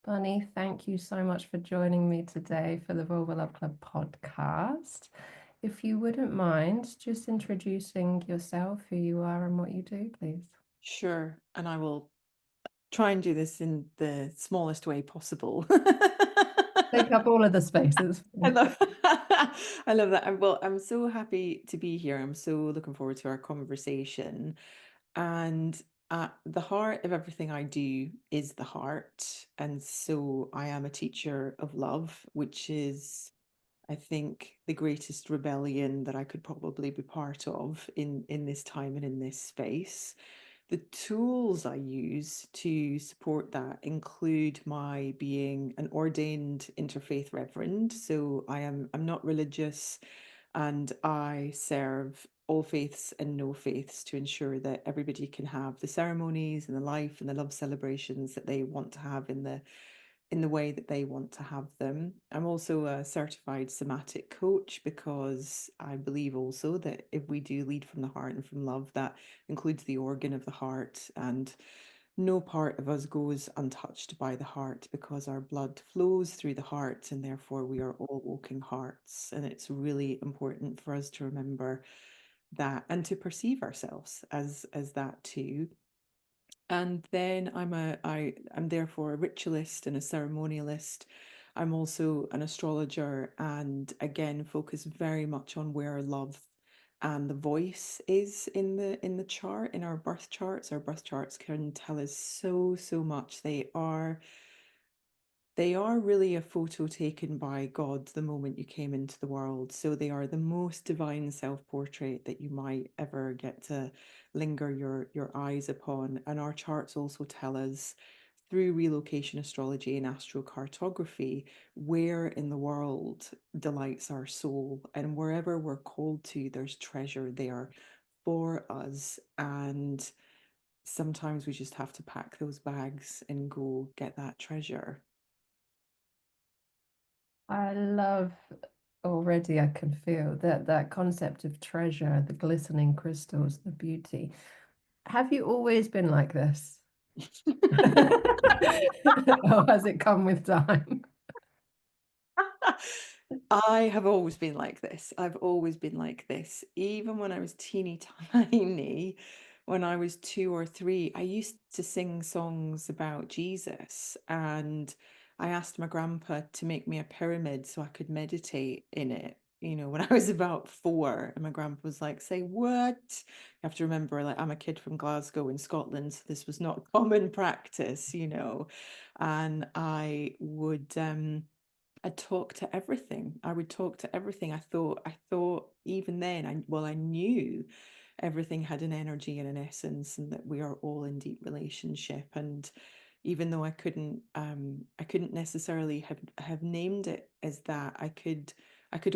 Bunny, thank you so much for joining me today for the Vulva Love Club podcast. If you wouldn't mind just introducing yourself, who you are, and what you do, please. Sure, and I will try and do this in the smallest way possible. Take up all of the spaces. I love I love that. I'm so happy to be here. I'm so looking forward to our conversation. And at the heart of everything I do is the heart. And so I am a teacher of love, which is, I think, the greatest rebellion that I could probably be part of in this time and in this space. The tools I use to support that include my being an ordained interfaith reverend. So I'm not religious, and I serve all faiths and no faiths to ensure that everybody can have the ceremonies and the life and the love celebrations that they want to have in the way that they want to have them. I'm also a certified somatic coach because I believe also that if we do lead from the heart and from love, that includes the organ of the heart, and no part of us goes untouched by the heart because our blood flows through the heart and therefore we are all walking hearts. And it's really important for us to remember that and to perceive ourselves as that too. And then I'm therefore a ritualist and a ceremonialist. I'm also an astrologer and again focus very much on where love and the voice is in the chart, in our birth charts. Our birth charts can tell us so much. They are really a photo taken by God the moment you came into the world. So they are the most divine self-portrait that you might ever get to linger your eyes upon. And our charts also tell us through relocation astrology and astrocartography where in the world delights our soul. And wherever we're called to, there's treasure there for us. And sometimes we just have to pack those bags and go get that treasure. I love already, I can feel that concept of treasure, the glistening crystals, the beauty. Have you always been like this? Or has it come with time? I have always been like this. I've always been like this. Even when I was teeny tiny, when I was 2 or 3, I used to sing songs about Jesus. And I asked my grandpa to make me a pyramid so I could meditate in it, when I was about 4. And my grandpa was like, say what? You have to remember, like, I'm a kid from Glasgow in Scotland, so this was not common practice. And I'd talk to everything. I would talk to everything. I thought even then, I knew everything had an energy and an essence, and that we are all in deep relationship. And even though I couldn't necessarily have named it as that, I could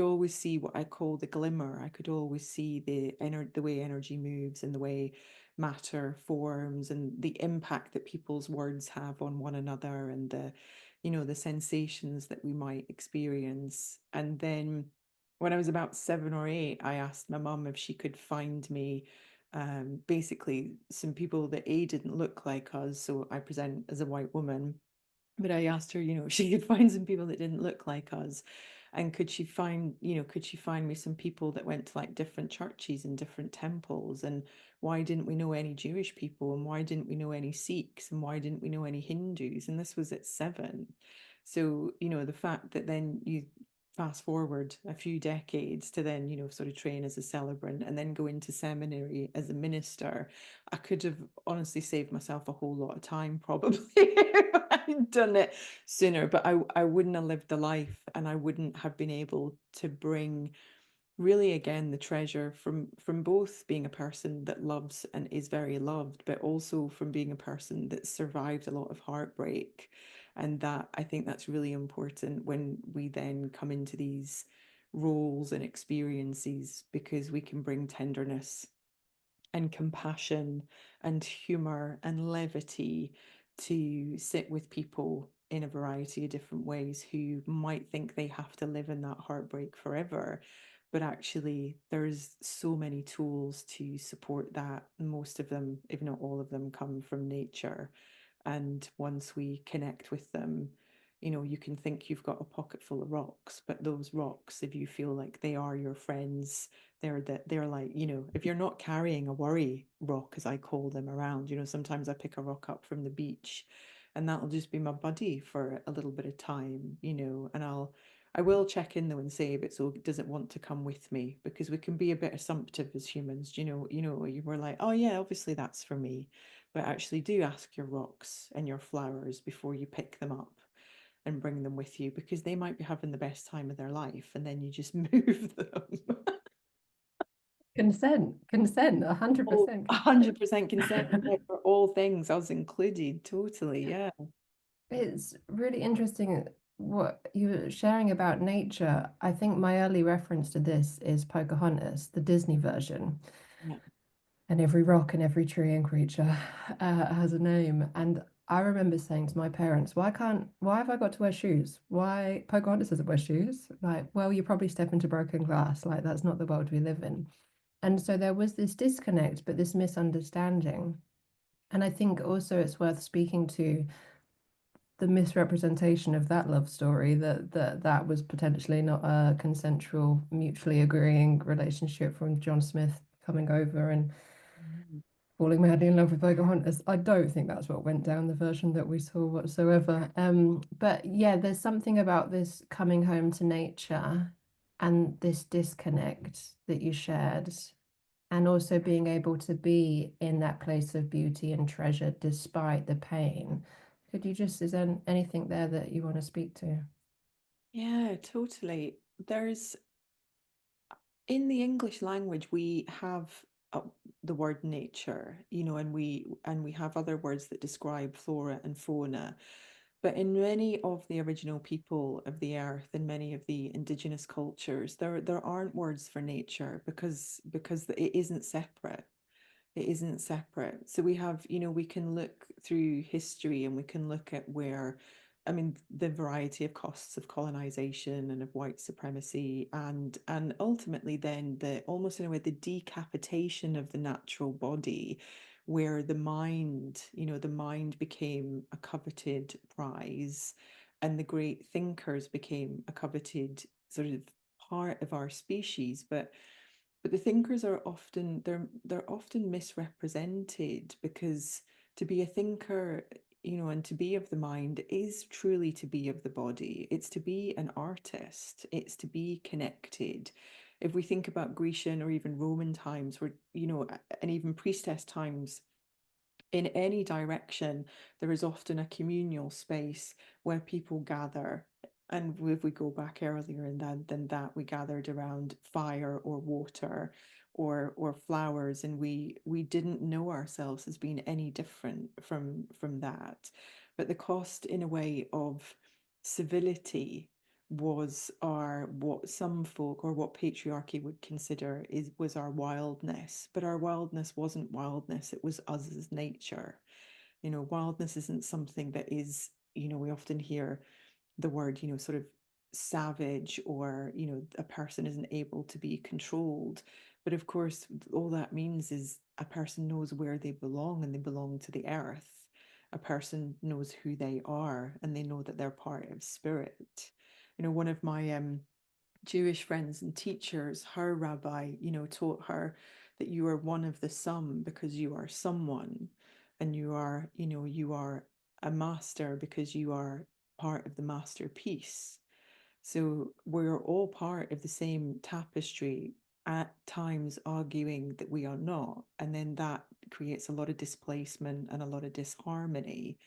always see what I call the glimmer. I could always see the way energy moves and the way matter forms and the impact that people's words have on one another, and the sensations that we might experience. And then when I was about 7 or 8, I asked my mum if she could find me basically some people that didn't look like us. So I present as a white woman, but I asked her, if she could find some people that didn't look like us. And could she find me some people that went to like different churches and different temples? And why didn't we know any Jewish people? And why didn't we know any Sikhs? And why didn't we know any Hindus? And this was at 7. So, the fact that then you fast forward a few decades to then, sort of train as a celebrant and then go into seminary as a minister, I could have honestly saved myself a whole lot of time probably if I'd done it sooner. But I wouldn't have lived the life, and I wouldn't have been able to bring really again the treasure from both being a person that loves and is very loved, but also from being a person that survived a lot of heartbreak. And that, I think, that's really important when we then come into these roles and experiences, because we can bring tenderness and compassion and humor and levity to sit with people in a variety of different ways who might think they have to live in that heartbreak forever. But actually, there's so many tools to support that. Most of them, if not all of them, come from nature. And once we connect with them, you can think you've got a pocket full of rocks, but those rocks, if you feel like they are your friends, they're like, if you're not carrying a worry rock, as I call them, around, sometimes I pick a rock up from the beach and that'll just be my buddy for a little bit of time, and I will check in though and say, but so does it want to come with me? Because we can be a bit assumptive as humans, you were like, oh yeah, obviously that's for me. But actually do ask your rocks and your flowers before you pick them up and bring them with you, because they might be having the best time of their life and then you just move them. Consent, Oh, 100% consent. 100% consent, yeah, for all things, us included. Totally, yeah. It's really interesting what you were sharing about nature. I think my early reference to this is Pocahontas, the Disney version. Yeah. And every rock and every tree and creature has a name. And I remember saying to my parents, why have I got to wear shoes? Why Pocahontas doesn't wear shoes? Like, well, you probably step into broken glass. Like, that's not the world we live in. And so there was this disconnect, but this misunderstanding. And I think also it's worth speaking to the misrepresentation of that love story, that was potentially not a consensual, mutually agreeing relationship from John Smith coming over and Mhm. falling madly in love with Pocahontas. I don't think that's what went down the version that we saw whatsoever. But yeah, there's something about this coming home to nature and this disconnect that you shared, and also being able to be in that place of beauty and treasure despite the pain. Is there anything there that you want to speak to? Yeah, totally. There's In the English language, we have uh, the word nature, and we have other words that describe flora and fauna. But in many of the original people of the earth, in many of the indigenous cultures, there aren't words for nature because it isn't separate. It isn't separate. So we have, we can look through history and we can look at where, I mean, the variety of costs of colonization and of white supremacy, and ultimately then the almost in a way the decapitation of the natural body, where the mind became a coveted prize, and the great thinkers became a coveted sort of part of our species. But the thinkers are often they're often misrepresented, because to be a thinker, and to be of the mind is truly to be of the body. It's to be an artist. It's to be connected. If we think about Grecian or even Roman times, where, and even priestess times, in any direction, there is often a communal space where people gather. And if we go back earlier in that we gathered around fire or water or flowers, and we didn't know ourselves as being any different from that. But the cost, in a way, of civility was our what some folk or what patriarchy would consider was our wildness. But our wildness wasn't wildness, it was us as nature. Wildness isn't something that is, we often hear the word, sort of savage, or, a person isn't able to be controlled. But of course, all that means is a person knows where they belong, and they belong to the earth. A person knows who they are, and they know that they're part of spirit. One of my Jewish friends and teachers, her rabbi, taught her that you are one of the sum because you are someone, and you are a master because you are part of the masterpiece. So we're all part of the same tapestry, at times arguing that we are not. And then that creates a lot of displacement and a lot of disharmony.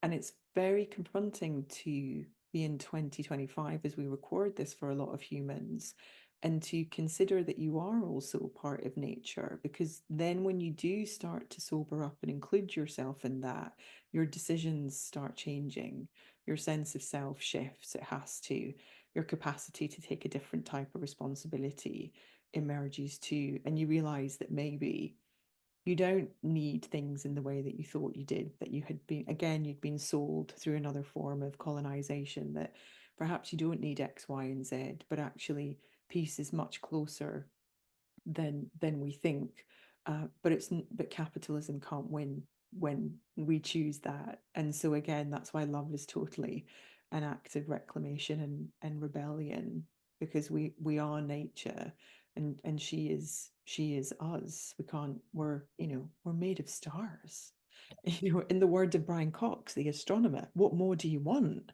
And it's very confronting to be in 2025 as we record this for a lot of humans, and to consider that you are also part of nature. Because then, when you do start to sober up and include yourself in that, your decisions start changing, your sense of self shifts, it has to. Your capacity to take a different type of responsibility emerges too. And you realize that maybe you don't need things in the way that you thought you did, that you had been, again, you'd been sold through another form of colonization, that perhaps you don't need X, Y, and Z, but actually peace is much closer than we think. But capitalism can't win. when we choose that. And so again, that's why love is totally an act of reclamation and rebellion, because we are nature, and she is us. We can't, we're, we're made of stars. In the words of Brian Cox, the astronomer, what more do you want?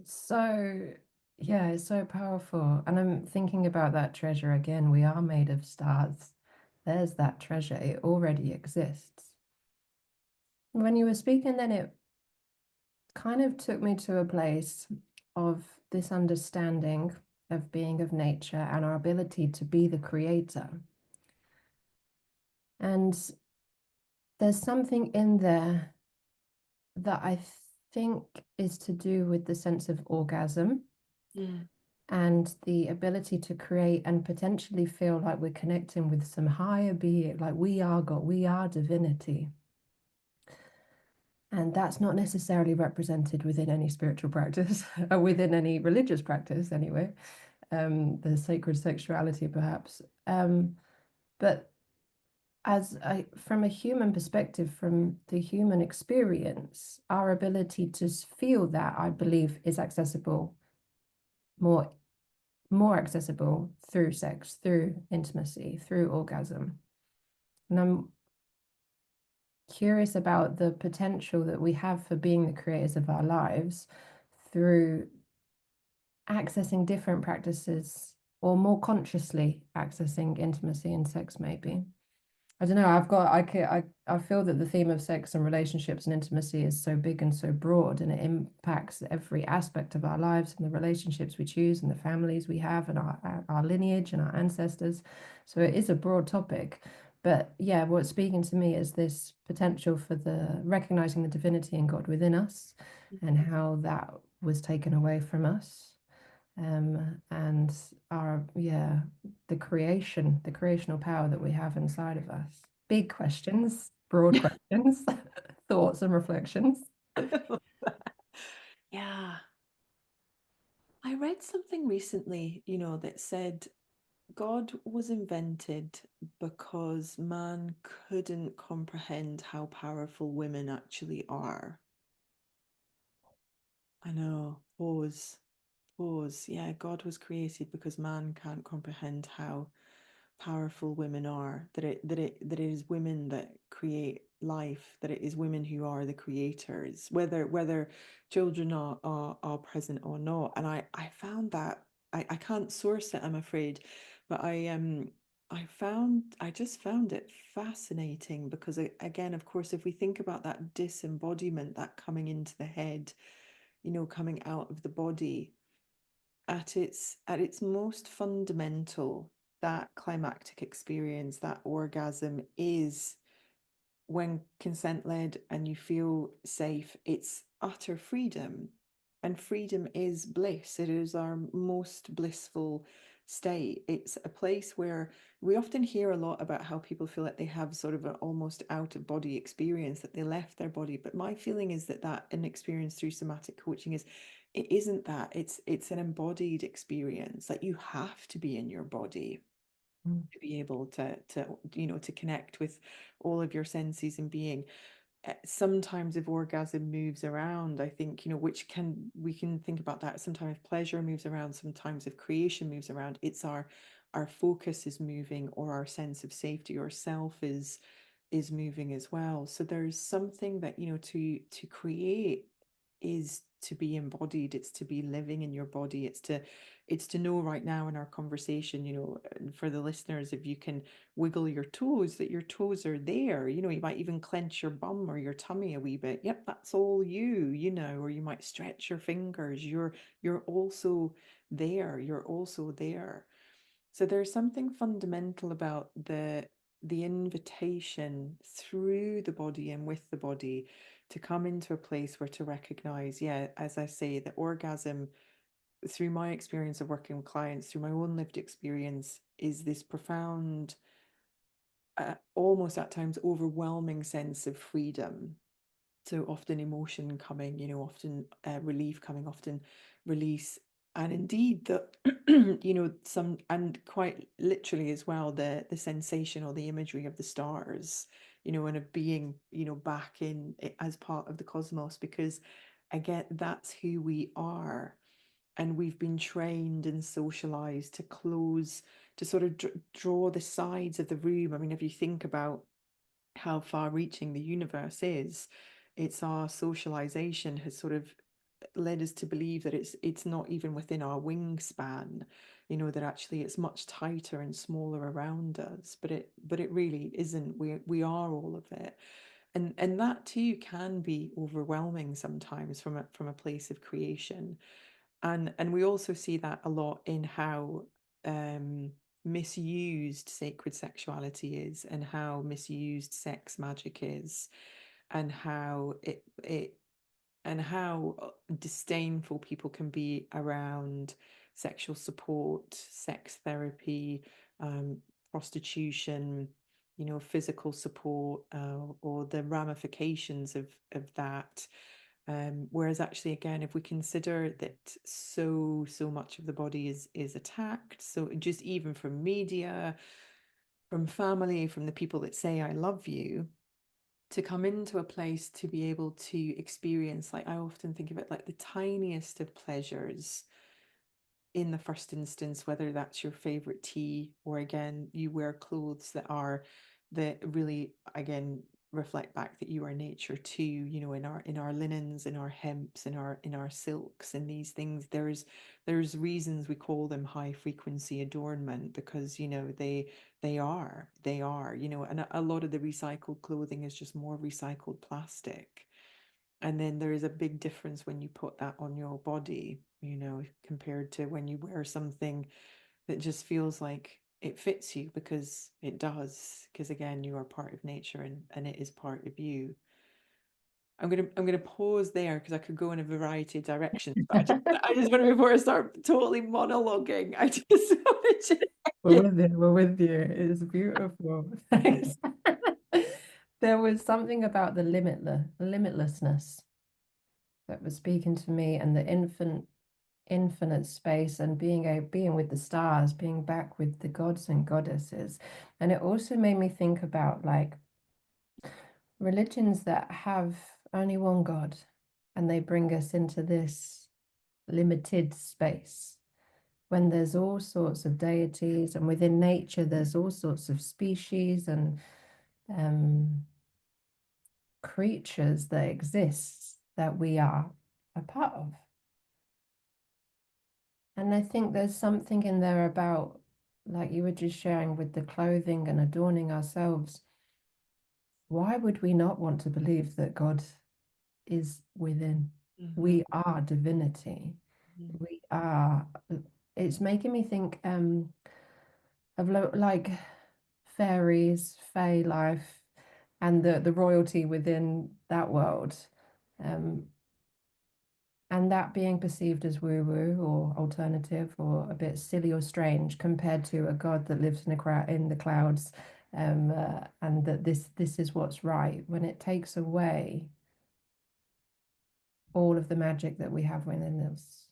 So, yeah, it's so powerful. And I'm thinking about that treasure again. We are made of stars. There's that treasure. It already exists. When you were speaking, then it kind of took me to a place of this understanding of being of nature and our ability to be the creator. And there's something in there that I think is to do with the sense of orgasm Mm. and the ability to create and potentially feel like we're connecting with some higher being, like we are God, we are divinity. And that's not necessarily represented within any spiritual practice, or within any religious practice, anyway. The sacred sexuality, perhaps. But from a human perspective, from the human experience, our ability to feel that, I believe, is accessible, more more accessible through sex, through intimacy, through orgasm. And I'm curious about the potential that we have for being the creators of our lives through accessing different practices or more consciously accessing intimacy and sex, maybe. I don't know. I feel that the theme of sex and relationships and intimacy is so big and so broad, and it impacts every aspect of our lives and the relationships we choose and the families we have and our lineage and our ancestors. So it is a broad topic. But yeah, what's speaking to me is this potential for the recognizing the divinity in God within us and how that was taken away from us. And our, yeah, the creational power that we have inside of us. Big questions, broad questions, thoughts and reflections. Yeah. I read something recently, that said God was invented because man couldn't comprehend how powerful women actually are. I know. Pause. Pause. Yeah, God was created because man can't comprehend how powerful women are, that it is women that create life, that it is women who are the creators, whether children are present or not. And I found that I can't source it, I'm afraid, but I just found it fascinating because, again, of course, if we think about that disembodiment, that coming into the head, coming out of the body, at its most fundamental, that climactic experience, that orgasm, is when consent led and you feel safe. It's utter freedom, and freedom is bliss. It is our most blissful state. It's a place where we often hear a lot about how people feel like they have sort of an almost out of body experience, that they left their body. But my feeling is that an experience through somatic coaching is, it isn't that. It's an embodied experience. Like, you have to be in your body Mm. to be able to connect with all of your senses and being. Sometimes if orgasm moves around, I think, we can think about that. Sometimes if pleasure moves around, sometimes if creation moves around, it's our focus is moving, or our sense of safety or self is moving as well. So there's something that, to create is to be embodied. It's to be living in your body. It's to know right now in our conversation, and for the listeners, if you can wiggle your toes, that your toes are there. You might even clench your bum or your tummy a wee bit. Yep, that's all or you might stretch your fingers. You're also there. You're also there. So there's something fundamental about the invitation through the body and with the body to come into a place where to recognize, yeah, as I say, the orgasm, through my experience of working with clients, through my own lived experience, is this profound, almost at times overwhelming sense of freedom. So often emotion coming, often relief coming, often release. And indeed, the some, and quite literally as well, the sensation or the imagery of the stars, and of being, back in it as part of the cosmos, because again, that's who we are. And we've been trained and socialized to close, to sort of draw the sides of the room. I mean, if you think about how far reaching the universe is, it's our socialization has sort of led us to believe that it's not even within our wingspan, that actually it's much tighter and smaller around us, but it really isn't. We are all of it. And that too can be overwhelming sometimes from a place of creation. And we also see that a lot in how um misused sacred sexuality is, and how misused sex magic is, and how it and how disdainful people can be around sexual support, sex therapy, um, prostitution, physical support, or the ramifications of that. Whereas actually, again, if we consider that so much of the body is attacked, so just even from media, from family, from the people that say I love you, to come into a place to be able to experience, like I often think of it like the tiniest of pleasures in the first instance, whether that's your favorite tea, or again, you wear clothes that really, again, reflect back that you are nature too, in our linens, in our hemps, in our silks, and these things. There's reasons we call them high frequency adornment, because they are, and a lot of the recycled clothing is just more recycled plastic. And then there is a big difference when you put that on your body, compared to when you wear something that just feels like it fits you, because it does, because again, you are part of nature, and it is part of you. I'm gonna pause there because I could go in a variety of directions, but I just want to, before I start totally monologuing, I just want to We're with you. We're with you. It's beautiful. Thanks. There was something about the limitlessness that was speaking to me, and the infinite space, and being with the stars, being back with the gods and goddesses. And it also made me think about like religions that have only one God, and they bring us into this limited space when there's all sorts of deities, and within nature there's all sorts of species and um, creatures that exist that we are a part of. And I think there's something in there about, like you were just sharing with the clothing and adorning ourselves. Why would we not want to believe that God is within? Mhm, We are divinity. mhm, We are, it's making me think of like fairies, fae life, and the royalty within that world. Um, and that being perceived as woo-woo or alternative or a bit silly or strange compared to a God that lives in a crowd in the clouds, and that this is what's right, when it takes away all of the magic that we have within us,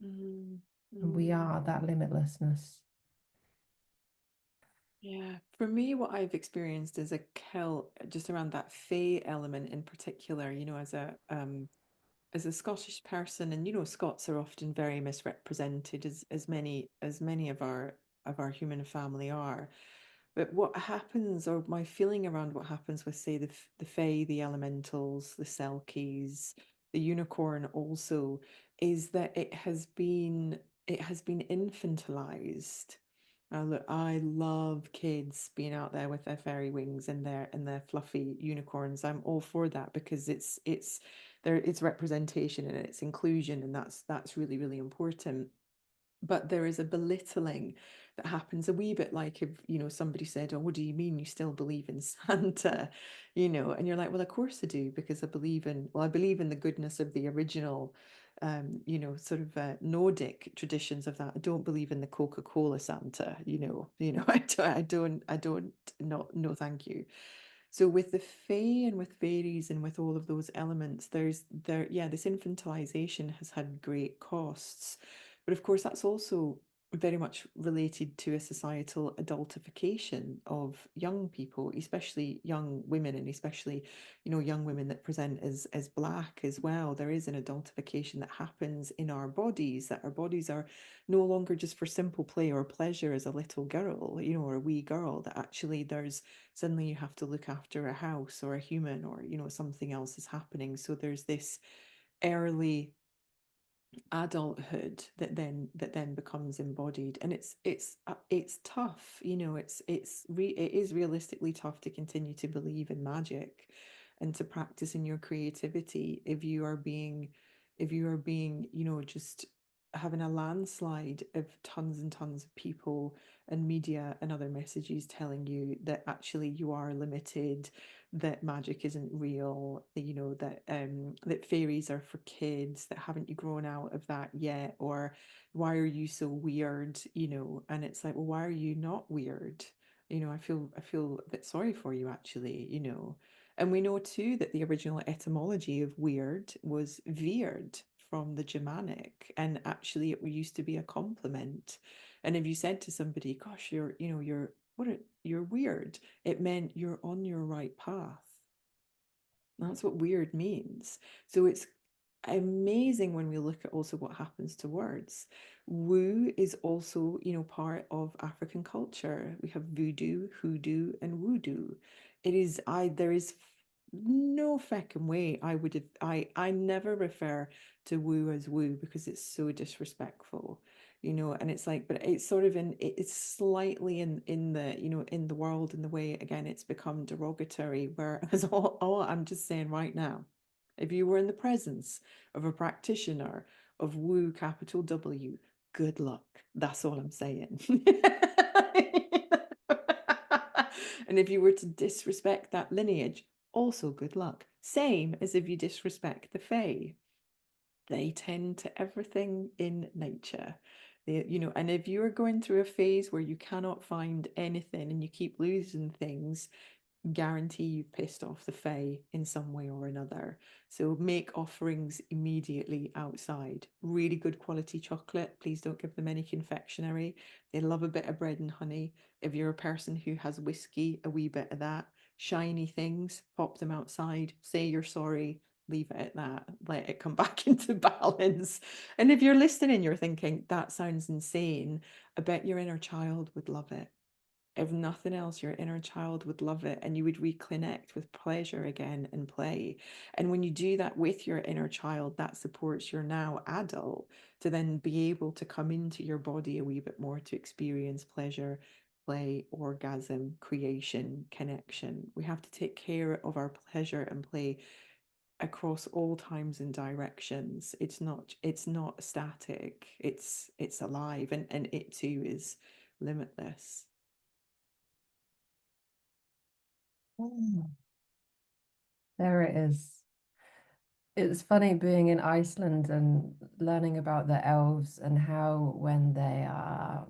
mhm, and we mhm. are that limitlessness. Yeah, for me, what I've experienced is a kill just around that fae element in particular, as a Scottish person, and Scots are often very misrepresented, as many of our human family are. But what happens, or my feeling around what happens with, say, the fae, the elementals, the selkies, the unicorn also, is that it has been infantilized. Look, I love kids being out there with their fairy wings and their fluffy unicorns. I'm all for that, because it's representation and it's inclusion, and that's really, really important. But there is a belittling that happens, a wee bit like if somebody said, oh, what do you mean you still believe in Santa? And you're like, well, of course I do, because I believe in the goodness of the original, sort of Nordic traditions of that. I don't believe in the Coca-Cola Santa. I don't, not, no, thank you. So with the fae and with fairies and with all of those elements, yeah, this infantilization has had great costs, But of course, that's also very much related to a societal adultification of young people, especially young women, and especially, young women that present as black as well. There is an adultification that happens in our bodies, that our bodies are no longer just for simple play or pleasure as a little girl, or a wee girl, that actually there's suddenly you have to look after a house or a human, or something else is happening. So there's this early adulthood that then becomes embodied, and it's tough. It is realistically tough to continue to believe in magic and to practice in your creativity if you are being just having a landslide of tons and tons of people and media and other messages telling you that actually you are limited, that magic isn't real, that fairies are for kids, that haven't you grown out of that yet, or why are you so weird, and it's like, well, why are you not weird? I feel a bit sorry for you, actually. And we know too that the original etymology of weird was veered from the Germanic, and actually it used to be a compliment. And if you said to somebody, gosh, you're weird, it meant you're on your right path. That's what weird means. So it's amazing when we look at also what happens to words. Woo is also, part of African culture. We have voodoo, hoodoo, and woodoo. There is no feckin' way I would have, I never refer to woo as woo because it's so disrespectful. And it's like, but it's sort of it's slightly in the, in the world, in the way, again, it's become derogatory, whereas all I'm just saying right now, if you were in the presence of a practitioner of woo, capital W, good luck. That's all I'm saying. And if you were to disrespect that lineage, also good luck. Same as if you disrespect the Fae. They tend to everything in nature. And if you're going through a phase where you cannot find anything and you keep losing things, guarantee you've pissed off the Fae in some way or another. So make offerings immediately outside. Really good quality chocolate. Please don't give them any confectionery. They love a bit of bread and honey. If you're a person who has whiskey, a wee bit of that. Shiny things, pop them outside. Say you're sorry. Leave it at that. Let it come back into balance. And if you're listening, you're thinking, that sounds insane. I bet your inner child would love it. If nothing else, your inner child would love it, and you would reconnect with pleasure again and play. And when you do that with your inner child, that supports your now adult to then be able to come into your body a wee bit more to experience pleasure, play, orgasm, creation, connection. We have to take care of our pleasure and play across all times and directions. It's not static. It's alive, and it too is limitless. Mm. There it is. It's funny being in Iceland and learning about the elves and how when they are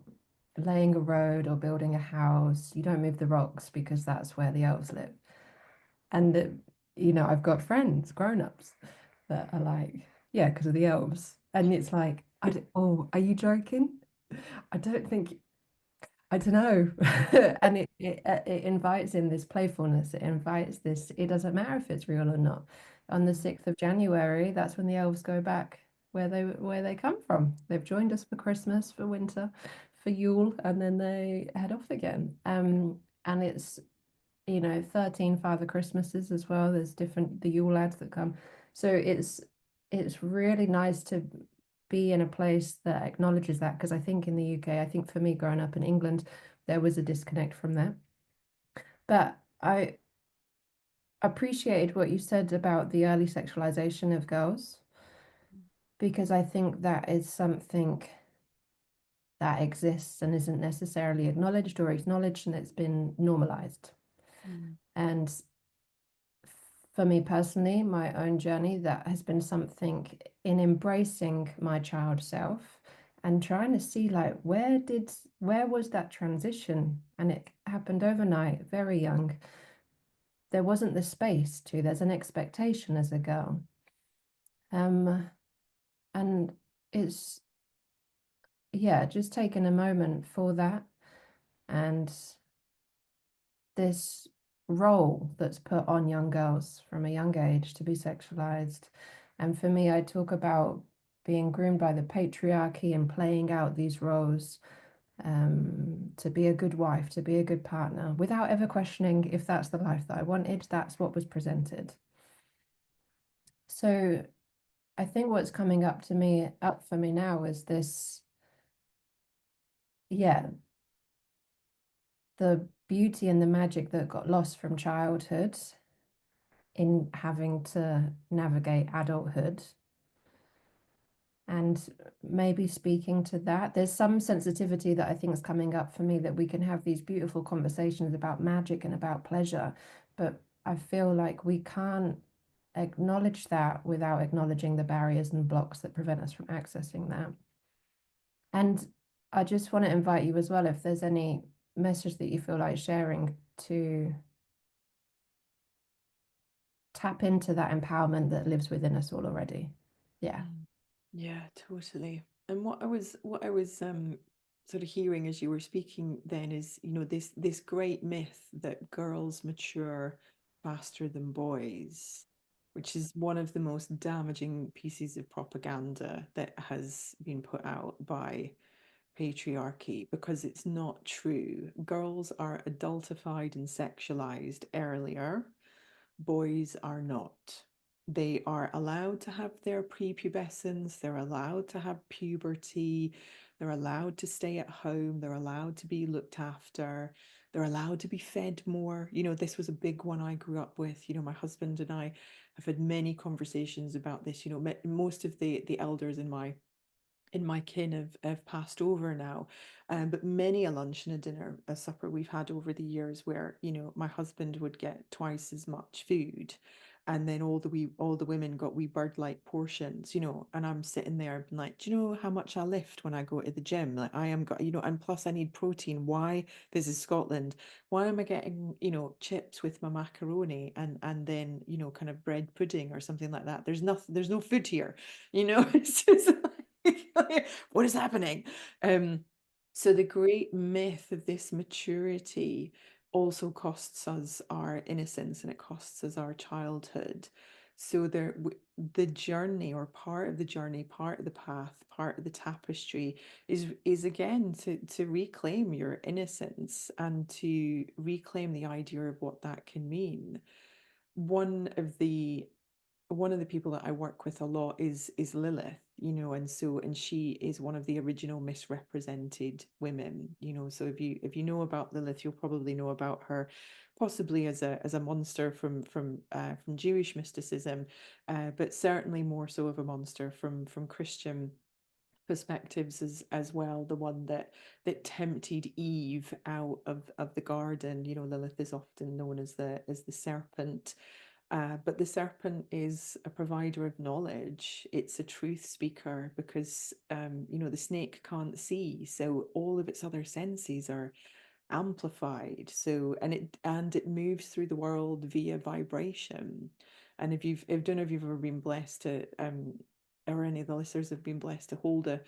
laying a road or building a house, you don't move the rocks because that's where the elves live. And I've got friends, grown-ups, that are like, yeah, because of the elves. And it's like, oh, are you joking? I don't think I don't know. And it invites in this playfulness. It invites this, it doesn't matter if it's real or not. On the 6th of January, that's when the elves go back where they come from. They've joined us for Christmas, for winter, for Yule, and then they head off again. And it's 13 Father Christmases as well. There's different the Yule lads that come. So it's really nice to be in a place that acknowledges that, because I think in the UK, I think for me growing up in England, there was a disconnect from that. But I appreciated what you said about the early sexualization of girls, because I think that is something that exists and isn't necessarily acknowledged or acknowledged, and it's been normalized. Mm. And for me personally, my own journey, that has been something in embracing my child self and trying to see like where was that transition? And it happened overnight, very young. There wasn't the space to, there's an expectation as a girl. And it's yeah, just taking a moment for that and this role that's put on young girls from a young age to be sexualized. And for me, I talk about being groomed by the patriarchy and playing out these roles to be a good wife, to be a good partner, without ever questioning if that's the life that I wanted. That's what was presented. So I think what's coming up for me now is this, yeah, the beauty and the magic that got lost from childhood in having to navigate adulthood. And maybe speaking to that, there's some sensitivity that I think is coming up for me that we can have these beautiful conversations about magic and about pleasure. But I feel like we can't acknowledge that without acknowledging the barriers and blocks that prevent us from accessing that. And I just want to invite you as well, if there's any message that you feel like sharing, to tap into that empowerment that lives within us all already. Yeah. Mm. Yeah, totally. And what I was sort of hearing as you were speaking then is, this great myth that girls mature faster than boys, which is one of the most damaging pieces of propaganda that has been put out by patriarchy, because it's not true. Girls are adultified and sexualized earlier, boys are not. They are allowed to have their prepubescence, they're allowed to have puberty, they're allowed to stay at home, they're allowed to be looked after, they're allowed to be fed more. This was a big one I grew up with. My husband and I have had many conversations about this. Most of the elders in my kin have passed over now. But many a lunch and a dinner, a supper we've had over the years where, my husband would get twice as much food. And then all the women got wee bird-like portions, and I'm sitting there like, do you know how much I lift when I go to the gym? Like I am got, and plus I need protein. Why? This is Scotland. Why am I getting, chips with my macaroni and then, kind of bread pudding or something like that? There's nothing, there's no food here, It's just what is happening? Um, so the great myth of this maturity also costs us our innocence and it costs us our childhood. So the journey, or part of the journey, part of the path, part of the tapestry is again to reclaim your innocence and to reclaim the idea of what that can mean. One of the one of the people that I work with a lot is Lilith, and she is one of the original misrepresented women, So if you know about Lilith, you'll probably know about her possibly as a monster from Jewish mysticism, but certainly more so of a monster from Christian perspectives as well. The one that tempted Eve out of the garden. Lilith is often known as the serpent, but the serpent is a provider of knowledge. It's a truth speaker because, the snake can't see, so all of its other senses are amplified. So, and it moves through the world via vibration. And if don't know if you've ever been blessed to, or any of the listeners have been blessed to hold a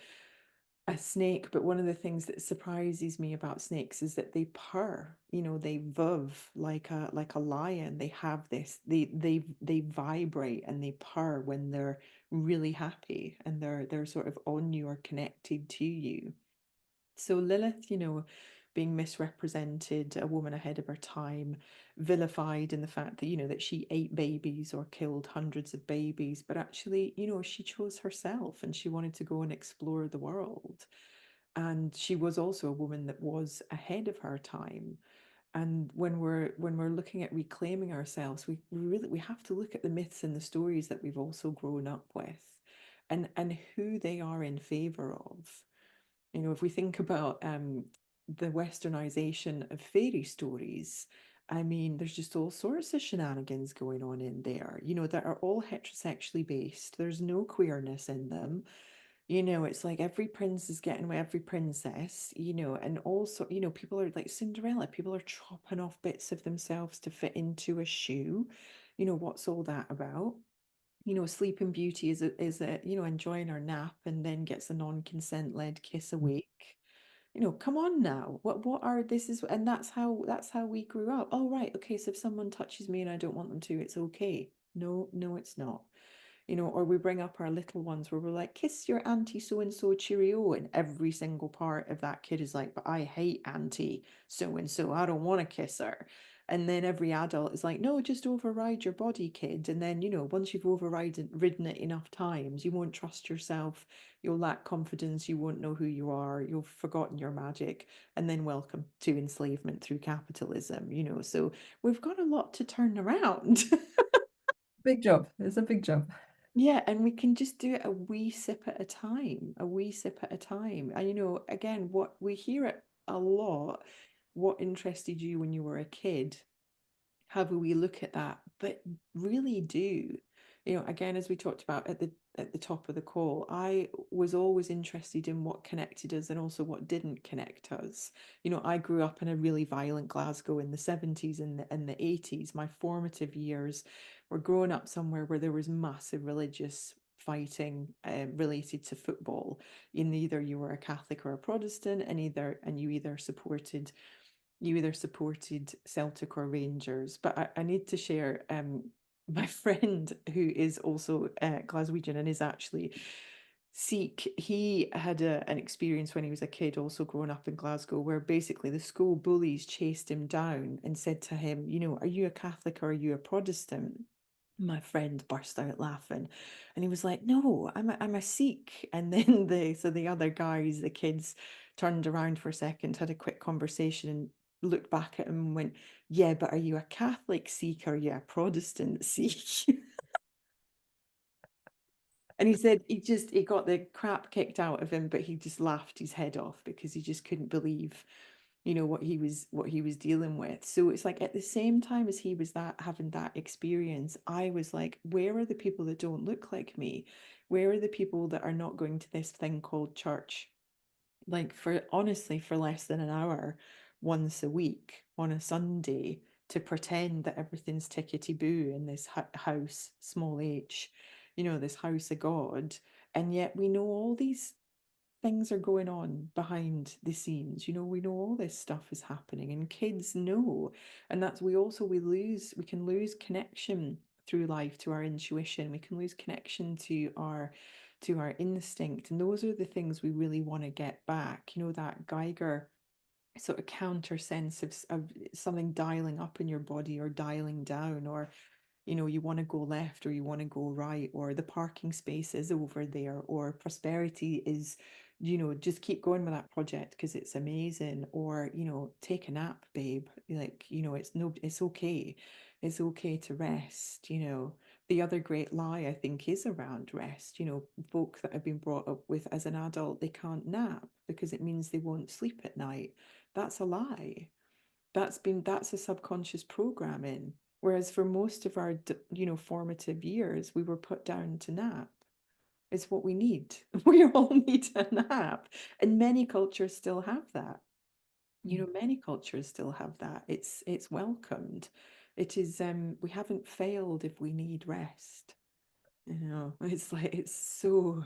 snake, but one of the things that surprises me about snakes is that they purr, they vuv like a lion. They have this, they vibrate and they purr when they're really happy and they're sort of on you or connected to you. So Lilith, being misrepresented, a woman ahead of her time, vilified in the fact that, that she ate babies or killed hundreds of babies, but actually, she chose herself and she wanted to go and explore the world. And she was also a woman that was ahead of her time. And when we're looking at reclaiming ourselves, we have to look at the myths and the stories that we've also grown up with, and who they are in favor of. If we think about the westernization of fairy stories, I mean, there's just all sorts of shenanigans going on in there, that are all heterosexually based. There's no queerness in them. It's like every prince is getting with every princess, and also, people are like Cinderella, people are chopping off bits of themselves to fit into a shoe. What's all that about? Sleeping Beauty is a enjoying our nap and then gets a non-consent led kiss awake. Come on now. What are this is and that's how we grew up. Oh, right, okay, so if someone touches me and I don't want them to, it's okay. No, no, it's not. Or we bring up our little ones where we're like, kiss your auntie so and so, cheerio. And every single part of that kid is like, but I hate auntie so and so. I don't want to kiss her. And then every adult is like, no, just override your body, kid. And then, once you've ridden it enough times, you won't trust yourself. You'll lack confidence. You won't know who you are. You've forgotten your magic. And then welcome to enslavement through capitalism. So we've got a lot to turn around. Big job. It's a big job. Yeah, and we can just do it a wee sip at a time, a wee sip at a time. And again, what we hear it a lot, what interested you when you were a kid, have a wee look at that, but really do. Again, as we talked about at the top of the call, I was always interested in what connected us and also what didn't connect us. I grew up in a really violent Glasgow in the 70s and the 80s. My formative years were growing up somewhere where there was massive religious fighting related to football. In either you were a Catholic or a Protestant, and you either supported Celtic or Rangers. But I need to share my friend who is also Glaswegian and is actually Sikh. He had an experience when he was a kid, also growing up in Glasgow, where basically the school bullies chased him down and said to him, are you a Catholic or are you a Protestant? My friend burst out laughing and he was like, no, I'm a Sikh. And then the other guys, the kids, turned around for a second, had a quick conversation, and looked back at him and went, yeah, but are you a Catholic Sikh or are you a Protestant Sikh? And he said he got the crap kicked out of him, but he just laughed his head off because he just couldn't believe, what he was dealing with. So it's like at the same time as he was having that experience, I was like, where are the people that don't look like me? Where are the people that are not going to this thing called church? Like, for honestly, for less than an hour once a week on a Sunday, to pretend that everything's tickety boo in this house, small h, this house of God. And yet we know all these things are going on behind the scenes. We know all this stuff is happening, and kids know. And that's we can lose connection through life to our intuition. We can lose connection to our instinct. And those are the things we really want to get back. That Geiger sort of counter sense of something dialing up in your body or dialing down, or you want to go left or you want to go right, or the parking space is over there, or prosperity is, just keep going with that project because it's amazing, or, take a nap, babe. Like, it's okay. It's okay to rest. The other great lie, I think, is around rest. Folk that have been brought up with as an adult, they can't nap because it means they won't sleep at night. That's a lie. That's a subconscious programming. Whereas for most of our formative years, we were put down to nap. It's what we need. We all need a nap, and many cultures still have that. Many cultures still have that. It's welcomed. It is. We haven't failed if we need rest. It's like, it's so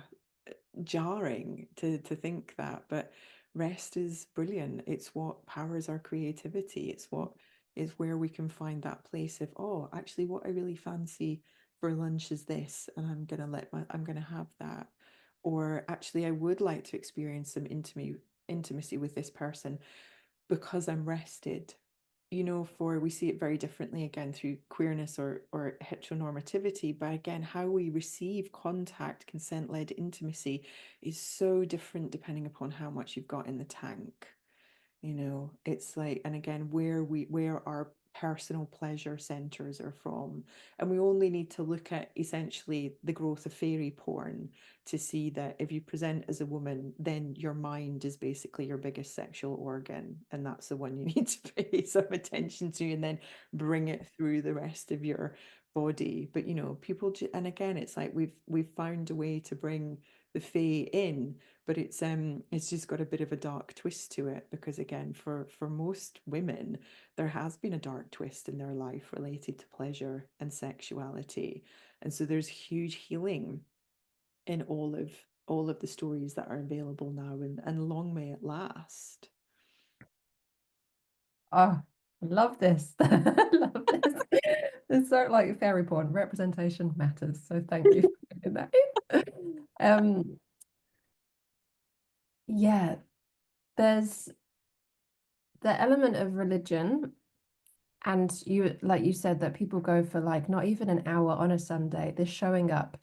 jarring to think that, but rest is brilliant. It's what powers our creativity. It's what is where we can find that place of, oh, actually, what I really fancy for lunch is this, and I'm gonna have that. Or actually, I would like to experience some intimacy with this person because I'm rested. For we see it very differently again through queerness or heteronormativity, but again, how we receive contact, consent-led intimacy is so different depending upon how much you've got in the tank. It's like, and again, where our personal pleasure centers are from. And we only need to look at essentially the growth of fairy porn to see that if you present as a woman, then your mind is basically your biggest sexual organ, and that's the one you need to pay some attention to, and then bring it through the rest of your body. But you know, and again, it's like we've found a way to bring the fae in, but it's just got a bit of a dark twist to it, because again, for most women, there has been a dark twist in their life related to pleasure and sexuality. And so there's huge healing in all of the stories that are available now, and long may it last. Oh, I love this. I love this. It's so like fairy porn. Representation matters. So thank you for doing that. Um, yeah, there's the element of religion, and you like you said that people go for like not even an hour on a Sunday, they're showing up.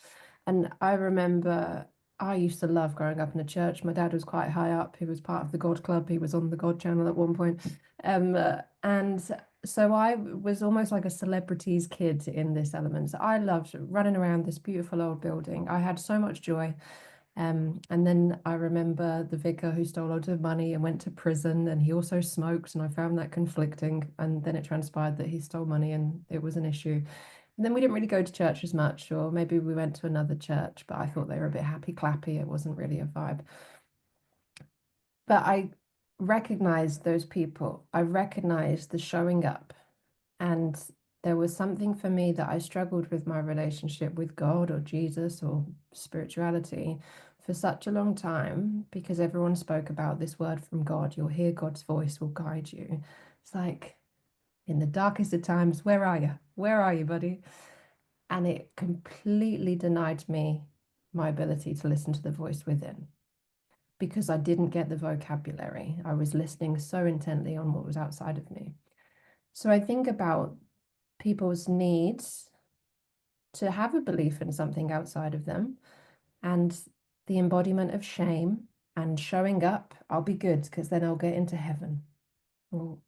And I remember I used to love growing up in a church. My dad was quite high up. He was part of the God Club. He was on the God Channel at one point. And so I was almost like a celebrity's kid in this element. So I loved running around this beautiful old building. I had so much joy. And then I remember the vicar who stole loads of money and went to prison, and he also smoked, and I found that conflicting. And then it transpired that he stole money and it was an issue. And then we didn't really go to church as much, or maybe we went to another church, but I thought they were a bit happy clappy. It wasn't really a vibe. But I recognized those people. I recognized the showing up. And there was something for me that I struggled with my relationship with God or Jesus or spirituality for such a long time, because everyone spoke about this word from God. You'll hear God's voice will guide you. It's like in the darkest of times, where are you? Where are you, buddy? And it completely denied me my ability to listen to the voice within, because I didn't get the vocabulary. I was listening so intently on what was outside of me. So I think about people's needs to have a belief in something outside of them, and the embodiment of shame and showing up. I'll be good because then I'll get into heaven. Well,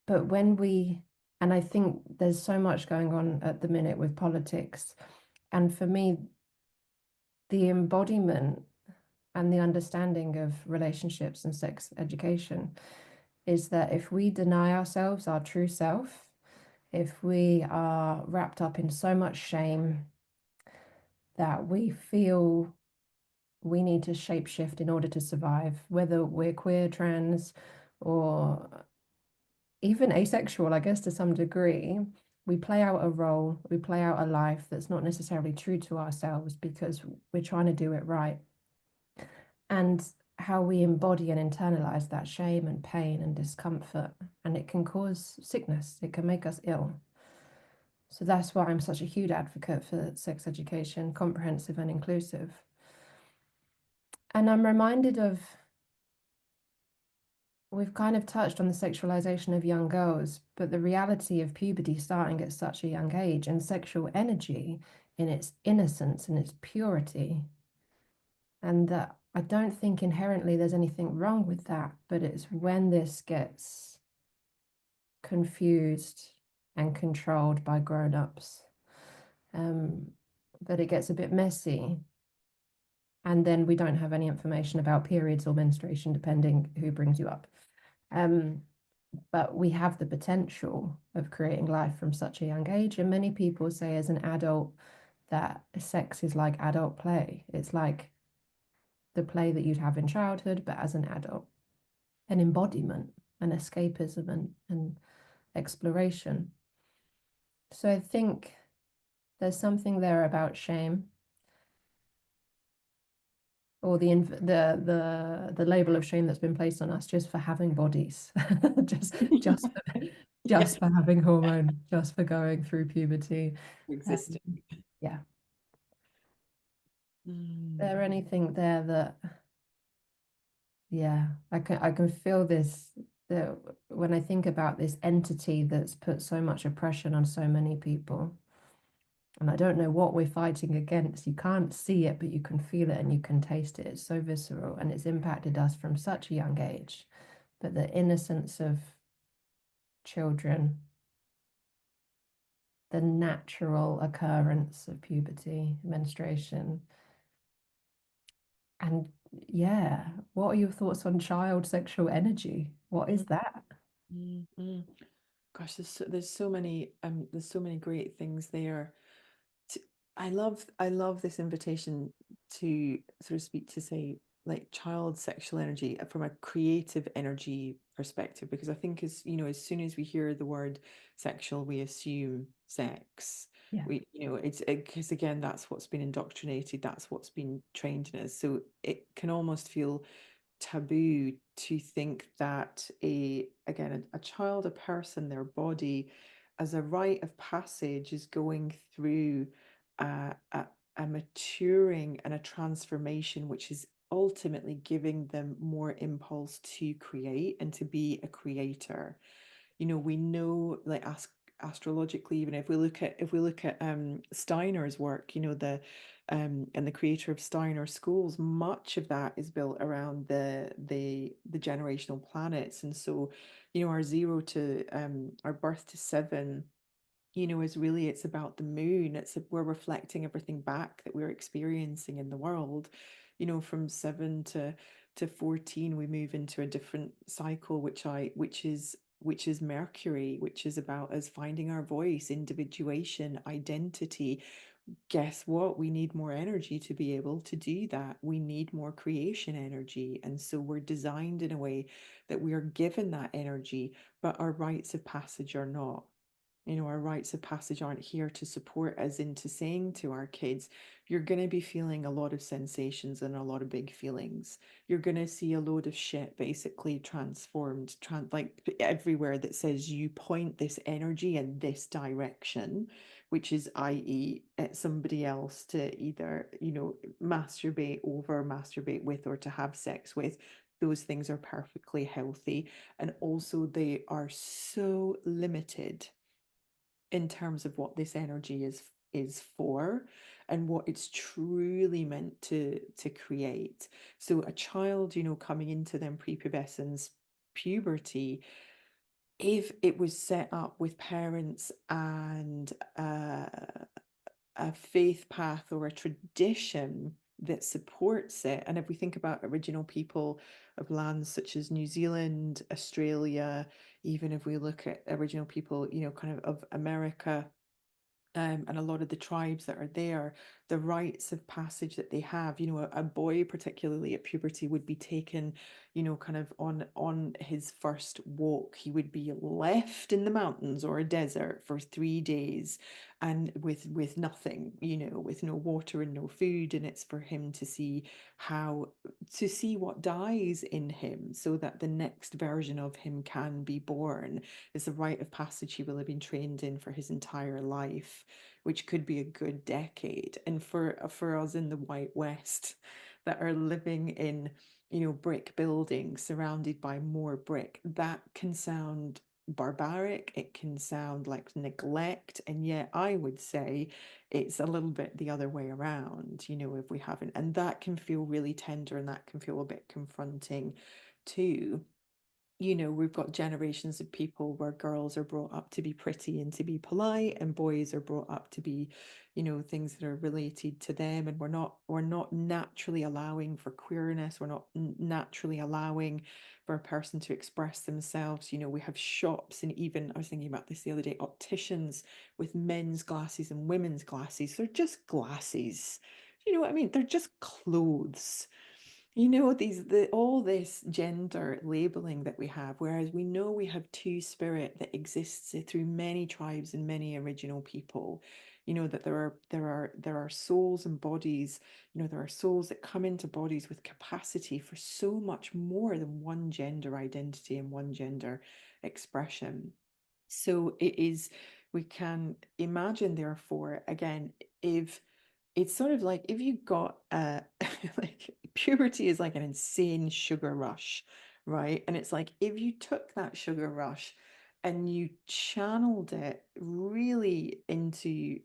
but and I think there's so much going on at the minute with politics. And for me, the embodiment and the understanding of relationships and sex education is that if we deny ourselves our true self, if we are wrapped up in so much shame that we feel we need to shapeshift in order to survive, whether we're queer, trans, or even asexual, I guess to some degree, we play out a role, we play out a life that's not necessarily true to ourselves because we're trying to do it right. And how we embody and internalize that shame and pain and discomfort, and it can cause sickness, it can make us ill. So that's why I'm such a huge advocate for sex education, comprehensive and inclusive. And I'm reminded of, we've kind of touched on the sexualization of young girls, but the reality of puberty starting at such a young age and sexual energy in its innocence and its purity. And that I don't think inherently there's anything wrong with that, but it's when this gets confused and controlled by grown-ups, that it gets a bit messy. And then we don't have any information about periods or menstruation, depending who brings you up. But we have the potential of creating life from such a young age. And many people say as an adult that sex is like adult play. It's like the play that you'd have in childhood, but as an adult, an embodiment, an escapism and exploration. So I think there's something there about shame, or the label of shame that's been placed on us just for having bodies, just just for, Yeah, just for having hormone, just for going through puberty. existing. Yeah. Mm. There anything there that, yeah, I can feel this, that when I think about this entity that's put so much oppression on so many people, and I don't know what we're fighting against. You can't see it, but you can feel it and you can taste it. It's so visceral and it's impacted us from such a young age. But the innocence of children, the natural occurrence of puberty, menstruation, and yeah, what are your thoughts on child sexual energy? What is that? Mm, mm. Gosh, there's so many great things there. To, I love this invitation to sort of speak to, say, like child sexual energy from a creative energy perspective, because I think, as you know, as soon as we hear the word sexual, we assume sex. Yeah. We, you know, it's because again, that's what's been indoctrinated, that's what's been trained in us. So it can almost feel taboo to think that a child, a person, their body, as a rite of passage, is going through a, a, a maturing and a transformation, which is ultimately giving them more impulse to create and to be a creator. You know, we know, like, astrologically, even if we look at Steiner's work, you know, the and the creator of Steiner schools, much of that is built around the generational planets. And so, you know, our zero to our birth to seven, you know, is really, it's about the moon. We're reflecting everything back that we're experiencing in the world. You know, from seven to 14, we move into a different cycle, which is Mercury, which is about us finding our voice, individuation, identity. Guess what? We need more energy to be able to do that. We need more creation energy. And so we're designed in a way that we are given that energy, but our rites of passage are not. You know, our rites of passage aren't here to support us into saying to our kids, you're going to be feeling a lot of sensations and a lot of big feelings. You're going to see a load of shit basically transformed, like everywhere, that says you point this energy in this direction, which is, i.e., at somebody else to either, you know, masturbate over, masturbate with, or to have sex with. Those things are perfectly healthy. And also, they are so limited in terms of what this energy is for and what it's truly meant to create. So a child, you know, coming into them prepubescence, puberty, if it was set up with parents and a faith path or a tradition that supports it. And if we think about original people of lands such as New Zealand, Australia, even if we look at original people, you know, kind of America, and a lot of the tribes that are there, the rites of passage that they have, you know, a boy, particularly at puberty, would be taken, you know, kind of on his first walk. He would be left in the mountains or a desert for 3 days, and with nothing, you know, with no water and no food. And it's for him to see how to see what dies in him, so that the next version of him can be born. Is a rite of passage he will have been trained in for his entire life, which could be a good decade. And for us in the White West that are living in, you know, brick buildings surrounded by more brick, that can sound barbaric, it can sound like neglect, and yet I would say it's a little bit the other way around, you know, if we haven't. And that can feel really tender, and that can feel a bit confronting too. You know, we've got generations of people where girls are brought up to be pretty and to be polite, and boys are brought up to be, you know, things that are related to them. And we're not naturally allowing for queerness. We're not naturally allowing for a person to express themselves. You know, we have shops, and even I was thinking about this the other day, opticians with men's glasses and women's glasses. They're just glasses. You know what I mean? They're just clothes. You know, the all this gender labeling that we have, whereas we know we have two spirit that exists through many tribes and many original people. You know, that there are souls and bodies, you know, there are souls that come into bodies with capacity for so much more than one gender identity and one gender expression. So it is, we can imagine, therefore, again, if it's sort of like if you got like puberty is like an insane sugar rush, right? And it's like if you took that sugar rush and you channeled it really into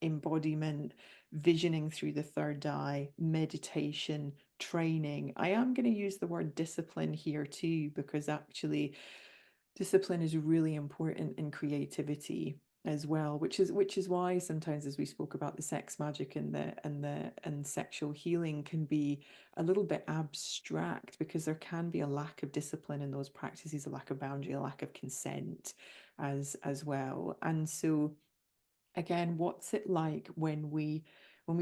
embodiment, visioning through the third eye, meditation, training. I am going to use the word discipline here too, because actually discipline is really important in creativity as well, which is why sometimes, as we spoke about, the sex magic and sexual healing can be a little bit abstract, because there can be a lack of discipline in those practices, a lack of boundary, a lack of consent. as well. And so again, what's it like when we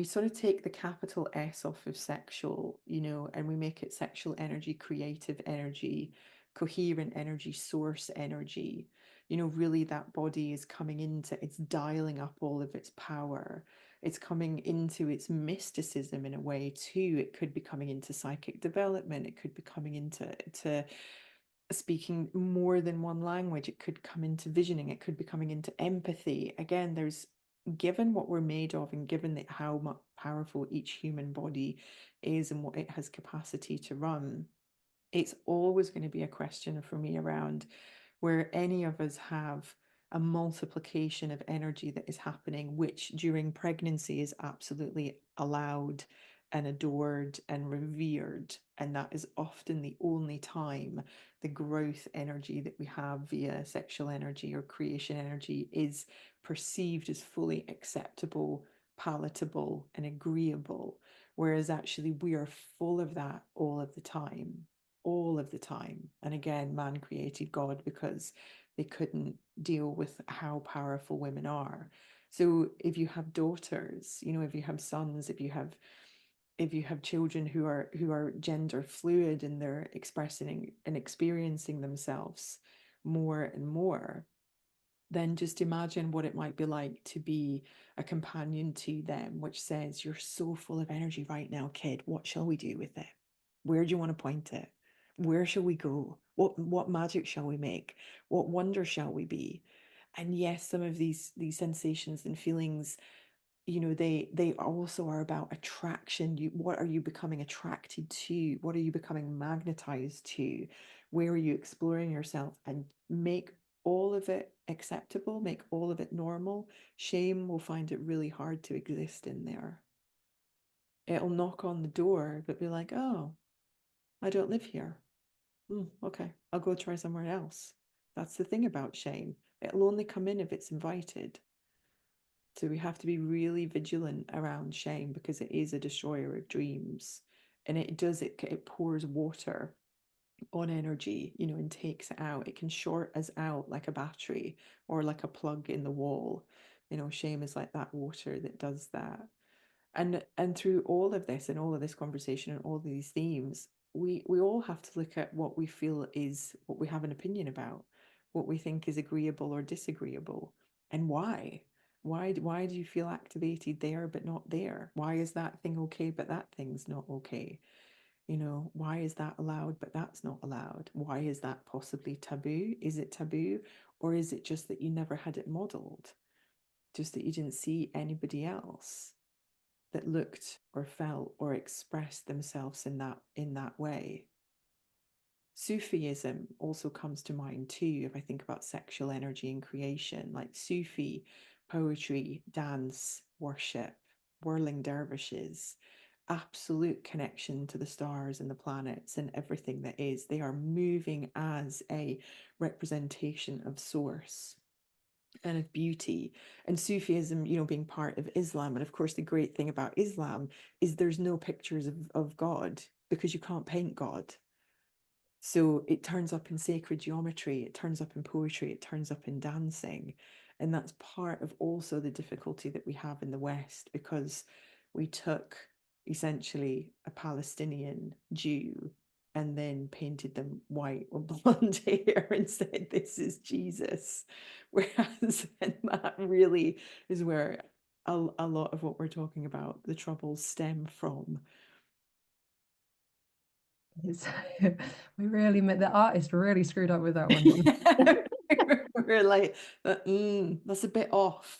sort of take the capital S off of sexual, and we make it sexual energy, creative energy, coherent energy, source energy, really that body is coming into, it's dialing up all of its power. It's coming into its mysticism in a way too. It could be coming into psychic development. It could be coming into speaking more than one language. It could come into visioning. It could be coming into empathy. Again, there's, given what we're made of and given that how much powerful each human body is and what it has capacity to run, it's always going to be a question for me around where any of us have a multiplication of energy that is happening, which during pregnancy is absolutely allowed and adored and revered. And that is often the only time the growth energy that we have via sexual energy or creation energy is perceived as fully acceptable, palatable, and agreeable. Whereas actually, we are full of that all of the time, all of the time. And again, man created God because they couldn't deal with how powerful women are. So if you have daughters, if you have sons, if you have children who are gender fluid and they're expressing and experiencing themselves more and more, then just imagine what it might be like to be a companion to them, which says, "You're so full of energy right now, kid. What shall we do with it? Where do you want to point it? Where shall we go? What magic shall we make? What wonder shall we be?" And yes, some of these sensations and feelings, they also are about attraction. What are you becoming attracted to? What are you becoming magnetized to? Where are you exploring yourself? And make all of it acceptable, make all of it normal. Shame will find it really hard to exist in there. It'll knock on the door but be like, "Oh, I don't live here. Okay, I'll go try somewhere else." That's the thing about shame. It'll only come in if it's invited. So we have to be really vigilant around shame because it is a destroyer of dreams. And it pours water on energy, and takes it out. It can short us out like a battery or like a plug in the wall. Shame is like that water that does that. And through all of this and all of this conversation and all of these themes, we all have to look at what we feel is what we have an opinion about, what we think is agreeable or disagreeable, and why. Why do you feel activated there but not there? Why is that thing okay but that thing's not okay? Why is that allowed but that's not allowed? Why is that possibly taboo? Is it taboo, or is it just that you never had it modeled? Just that you didn't see anybody else that looked or felt or expressed themselves in that way. Sufism also comes to mind too if I think about sexual energy and creation, like Sufi poetry, dance, worship, whirling dervishes, absolute connection to the stars and the planets and everything that is. They are moving as a representation of source and of beauty. And Sufism, being part of Islam. And of course, the great thing about Islam is there's no pictures of God because you can't paint God. So it turns up in sacred geometry, it turns up in poetry, it turns up in dancing. And that's part of also the difficulty that we have in the West because we took essentially a Palestinian Jew and then painted them white or blonde hair and said, "This is Jesus." Whereas that really is where a lot of what we're talking about, the troubles stem from. It's, we really the artist really screwed up with that one, didn't We're like, that's a bit off.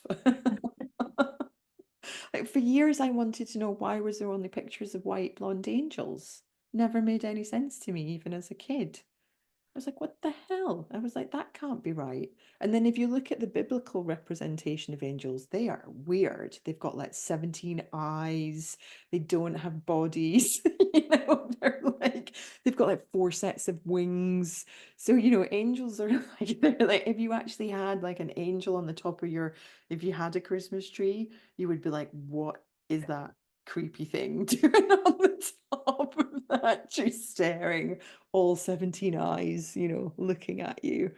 Like for years, I wanted to know why was there only pictures of white blonde angels. Never made any sense to me, even as a kid. I was like, what the hell? I was like, that can't be right. And then if you look at the biblical representation of angels, they are weird. They've got like 17 eyes. They don't have bodies. They're like, they've got like four sets of wings. So, angels are like, they're like, if you actually had like an angel on the top of if you had a Christmas tree, you would be like, what is that creepy thing doing on the top of that, just staring, all 17 eyes, looking at you.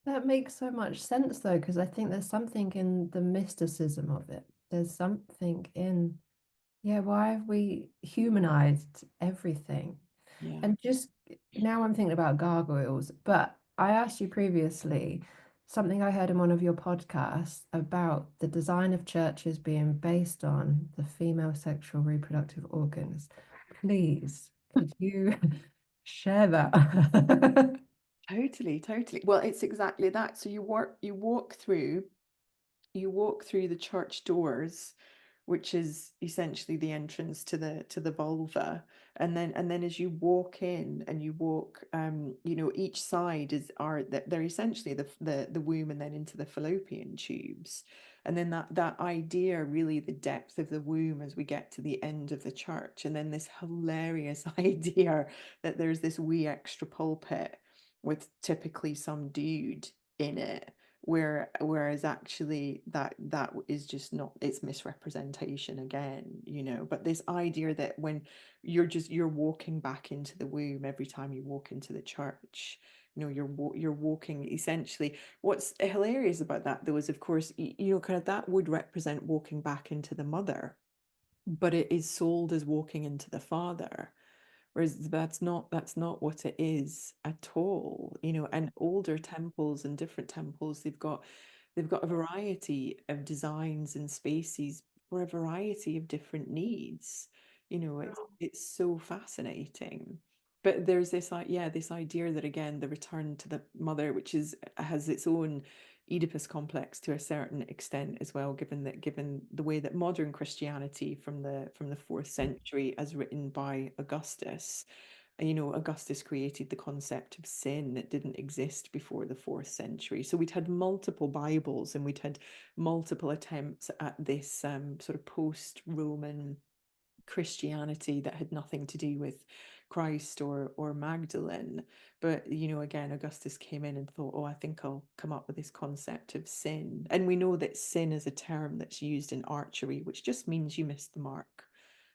That makes so much sense though, because I think there's something in the mysticism of it. There's something in, yeah, why have we humanized everything? Yeah. And just now I'm thinking about gargoyles, but I asked you previously something I heard in one of your podcasts about the design of churches being based on the female sexual reproductive organs. Please, could you share that? Totally, totally. Well, it's exactly that. So you walk through the church doors, which is essentially the entrance to the vulva, and then as you walk in and you walk, you know, each side is are that they're essentially the womb and then into the fallopian tubes, and then that idea, really the depth of the womb as we get to the end of the church, and then this hilarious idea that there's this wee extra pulpit with typically some dude in it, whereas actually that is just not, it's misrepresentation again, you know. But this idea that when you're walking back into the womb every time you walk into the church, you know, you're walking essentially. What's hilarious about that though is, of course, you know, kind of that would represent walking back into the mother, but it is sold as walking into the father. Whereas that's not what it is at all, you know. And older temples and different temples, they've got a variety of designs and spaces for a variety of different needs. You know, it's so fascinating. But there's this yeah, this idea that again, the return to the mother, which is has its own Oedipus complex to a certain extent as well, given the way that modern Christianity from the fourth century, as written by Augustus, you know, Augustus created the concept of sin that didn't exist before the fourth century. So we'd had multiple Bibles and we'd had multiple attempts at this sort of post-Roman Christianity that had nothing to do with Christ or Magdalene. But, you know, again, Augustus came in and thought, oh, I think I'll come up with this concept of sin. And we know that sin is a term that's used in archery, which just means you missed the mark.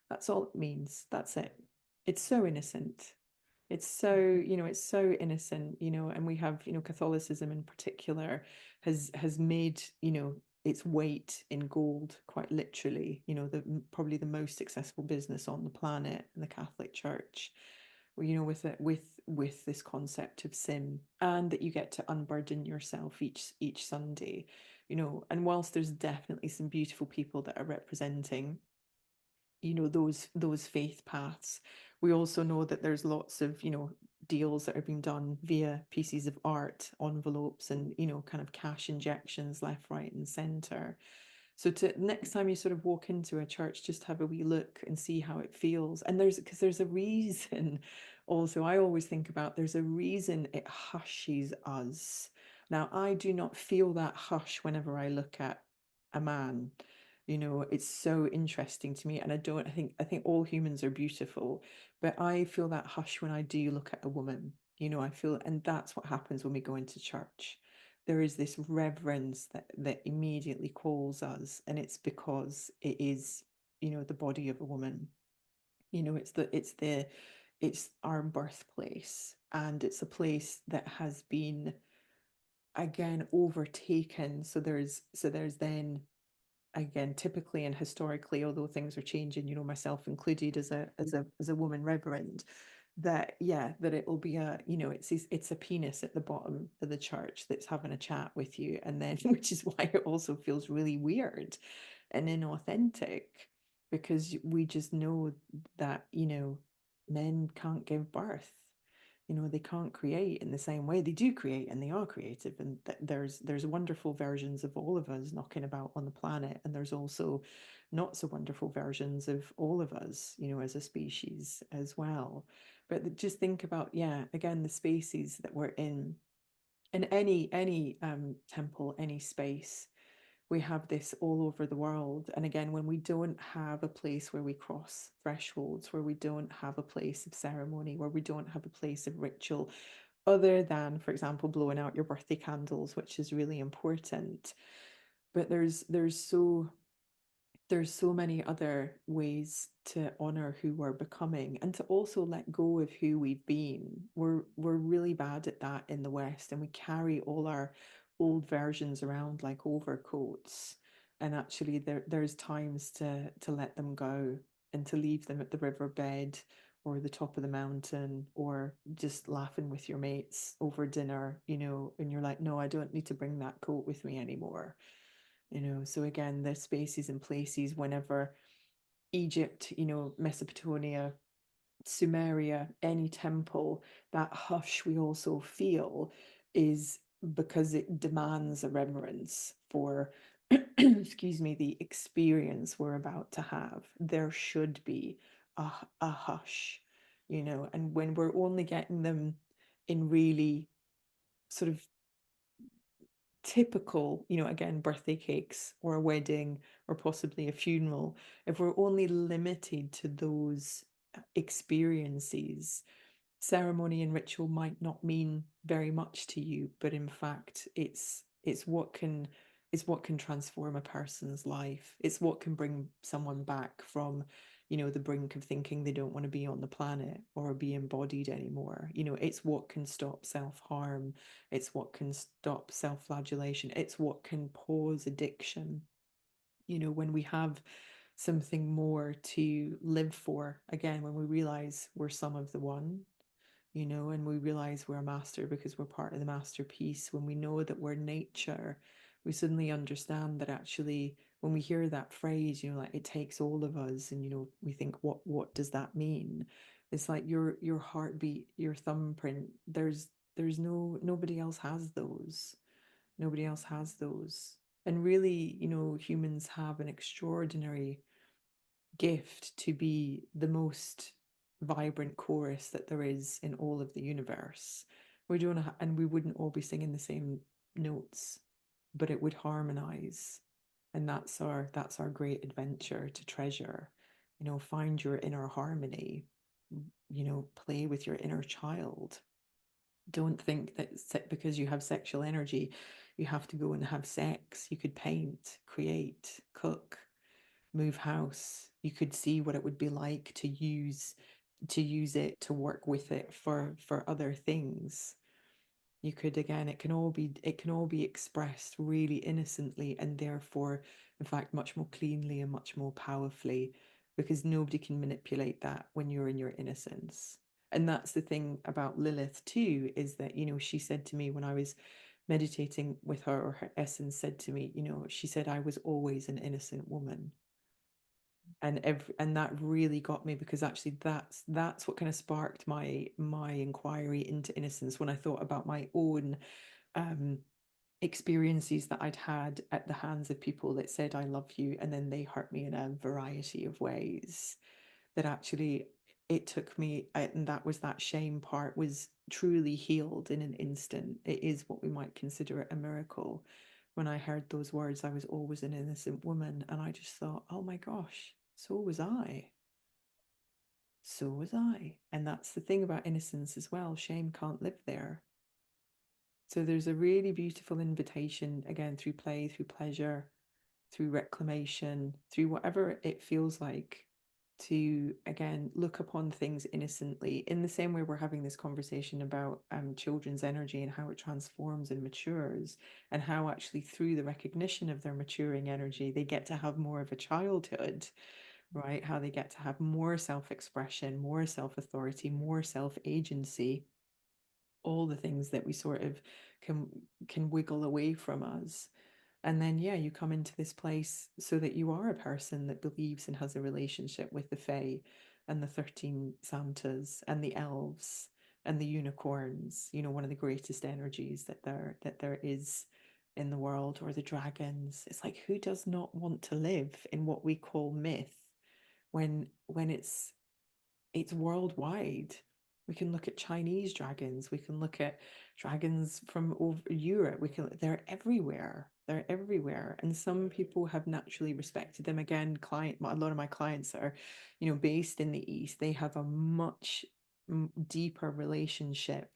That's all it means. That's it. It's so innocent. It's so, you know, it's so innocent, you know. And we have, you know, Catholicism in particular has made, you know, its weight in gold, quite literally, you know, probably the most successful business on the planet, in the Catholic Church, you know, with it, with this concept of sin, and that you get to unburden yourself each Sunday, you know. And whilst there's definitely some beautiful people that are representing, you know, those faith paths, we also know that there's lots of, you know, deals that are being done via pieces of art, envelopes, and, you know, kind of cash injections left, right, and center. So to next time you sort of walk into a church, just have a wee look and see how it feels. And there's, because there's a reason also, I always think about, there's a reason it hushes us. Now, I do not feel that hush whenever I look at a man. You know, it's so interesting to me. And I think all humans are beautiful, but I feel that hush when I do look at a woman. You know, I feel, and that's what happens when we go into church. There is this reverence that immediately calls us, and it's because it is, you know, the body of a woman. You know, it's our birthplace, and it's a place that has been again overtaken. So there's then again, typically and historically, although things are changing, you know, myself included, as a woman reverend, that yeah, that it will be a, you know, it's a penis at the bottom of the church that's having a chat with you, and then which is why it also feels really weird and inauthentic, because we just know that, you know, men can't give birth. You know, they can't create in the same way. They do create and they are creative, and there's wonderful versions of all of us knocking about on the planet, and there's also not so wonderful versions of all of us, you know, as a species as well. But just think about, yeah, again, the spaces that we're in any temple, any space, we have this all over the world. And again, when we don't have a place where we cross thresholds, where we don't have a place of ceremony, where we don't have a place of ritual, other than, for example, blowing out your birthday candles, which is really important. But there's so there's so many other ways to honor who we're becoming and to also let go of who we've been. We're really bad at that in the West, and we carry all our old versions around like overcoats. And actually there's times to let them go and to leave them at the riverbed or the top of the mountain, or just laughing with your mates over dinner, and you're like, no, I don't need to bring that coat with me anymore. So again, the spaces and places, whenever Egypt, Mesopotamia, Sumeria, any temple, that hush we also feel is because it demands a reverence for excuse me, the experience we're about to have. There should be a hush, and when we're only getting them in really sort of typical, again, birthday cakes or a wedding or possibly a funeral, if we're only limited to those experiences, ceremony and ritual might not mean very much to you, but in fact, it's what can transform a person's life. It's what can bring someone back from, the brink of thinking they don't want to be on the planet or be embodied anymore. It's what can stop self-harm. It's what can stop self-flagellation. It's what can pause addiction. When we have something more to live for, again, when we realize we're some of the one, and we realize we're a master because we're part of the masterpiece. When we know that we're nature, we suddenly understand that actually, when we hear that phrase, like it takes all of us, and we think, what does that mean? It's like your heartbeat, your thumbprint. There's nobody else has those. Nobody else has those. And really, humans have an extraordinary gift to be the most vibrant chorus that there is in all of the universe. We don't ha- and we wouldn't all be singing the same notes, but it would harmonize. And that's our great adventure to treasure. Find your inner harmony. Play with your inner child. Don't think that because you have sexual energy, you have to go and have sex. You could paint, create, cook, move house. You could see what it would be like to use it, to work with it for other things. You could, again, it can all be expressed really innocently, and therefore, in fact, much more cleanly and much more powerfully, because nobody can manipulate that when you're in your innocence. And that's the thing about Lilith too, is that, she said to me when I was meditating with her, or her essence said to me, she said, I was always an innocent woman. And that really got me, because actually that's what kind of sparked my inquiry into innocence, when I thought about my own um experiences that I'd had at the hands of people that said I love you, and then they hurt me in a variety of ways. That actually, it took me, and that shame part was truly healed in an instant. It is what we might consider a miracle. When I heard those words, I was always an innocent woman, and I just thought, oh my gosh, so was I. So was I. And that's the thing about innocence as well. Shame can't live there. So there's a really beautiful invitation, again, through play, through pleasure, through reclamation, through whatever it feels like, to again look upon things innocently, in the same way we're having this conversation about children's energy and how it transforms and matures, and how actually through the recognition of their maturing energy they get to have more of a childhood, right? How they get to have more self-expression, more self-authority, more self-agency, all the things that we sort of can can wiggle away from us. And then, yeah, you come into this place so that you are a person that believes and has a relationship with the Fae and the 13 Santas and the elves and the unicorns, one of the greatest energies that there is in the world, or the dragons. It's like, who does not want to live in what we call myth, when it's worldwide. We can look at Chinese dragons. We can look at dragons from over Europe. They're everywhere. They're everywhere. And some people have naturally respected them. Again, a lot of my clients that are, based in the East, they have a much deeper relationship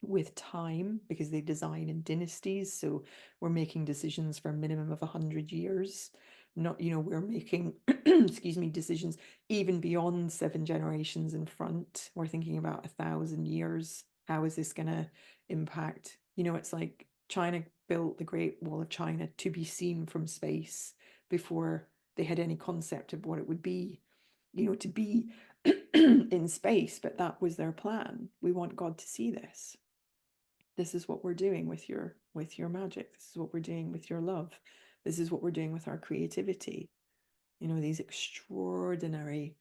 with time, because they design in dynasties. So we're making decisions for a minimum of 100 years. not, we're making, excuse me, decisions even beyond 7 generations in front. We're thinking about 1,000 years. How is this going to impact? It's like China built the Great Wall of China to be seen from space before they had any concept of what it would be, to be in space. But that was their plan. We want God to see this. This is what we're doing with your magic. This is what we're doing with your love. This is what we're doing with our creativity. These extraordinary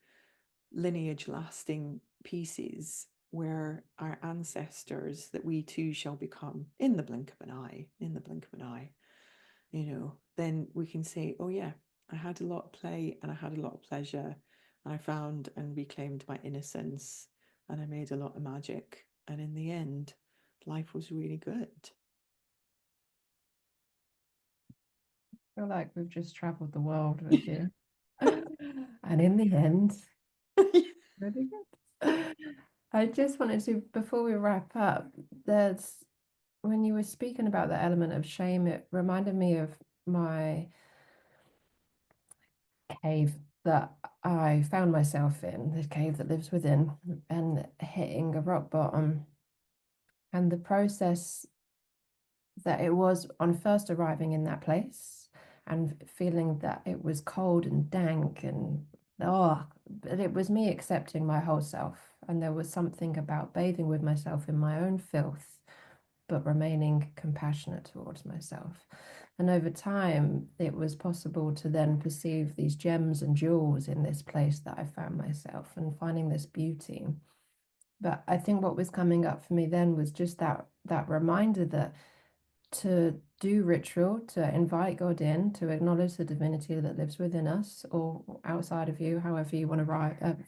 lineage lasting pieces where our ancestors, that we too shall become in the blink of an eye, in the blink of an eye, then we can say, oh yeah, I had a lot of play and I had a lot of pleasure, and I found and reclaimed my innocence, and I made a lot of magic, and in the end life was really good. I feel like we've just traveled the world with you. And in the end, really good. I just wanted to, before we wrap up, when you were speaking about the element of shame, it reminded me of my cave that I found myself in, the cave that lives within, and hitting a rock bottom. And the process that it was on first arriving in that place and feeling that it was cold and dank and but it was me accepting my whole self. And there was something about bathing with myself in my own filth, but remaining compassionate towards myself. And over time, it was possible to then perceive these gems and jewels in this place that I found myself and finding this beauty. But I think what was coming up for me then was just that reminder that to do ritual, to invite God in, to acknowledge the divinity that lives within us or outside of you, however you want to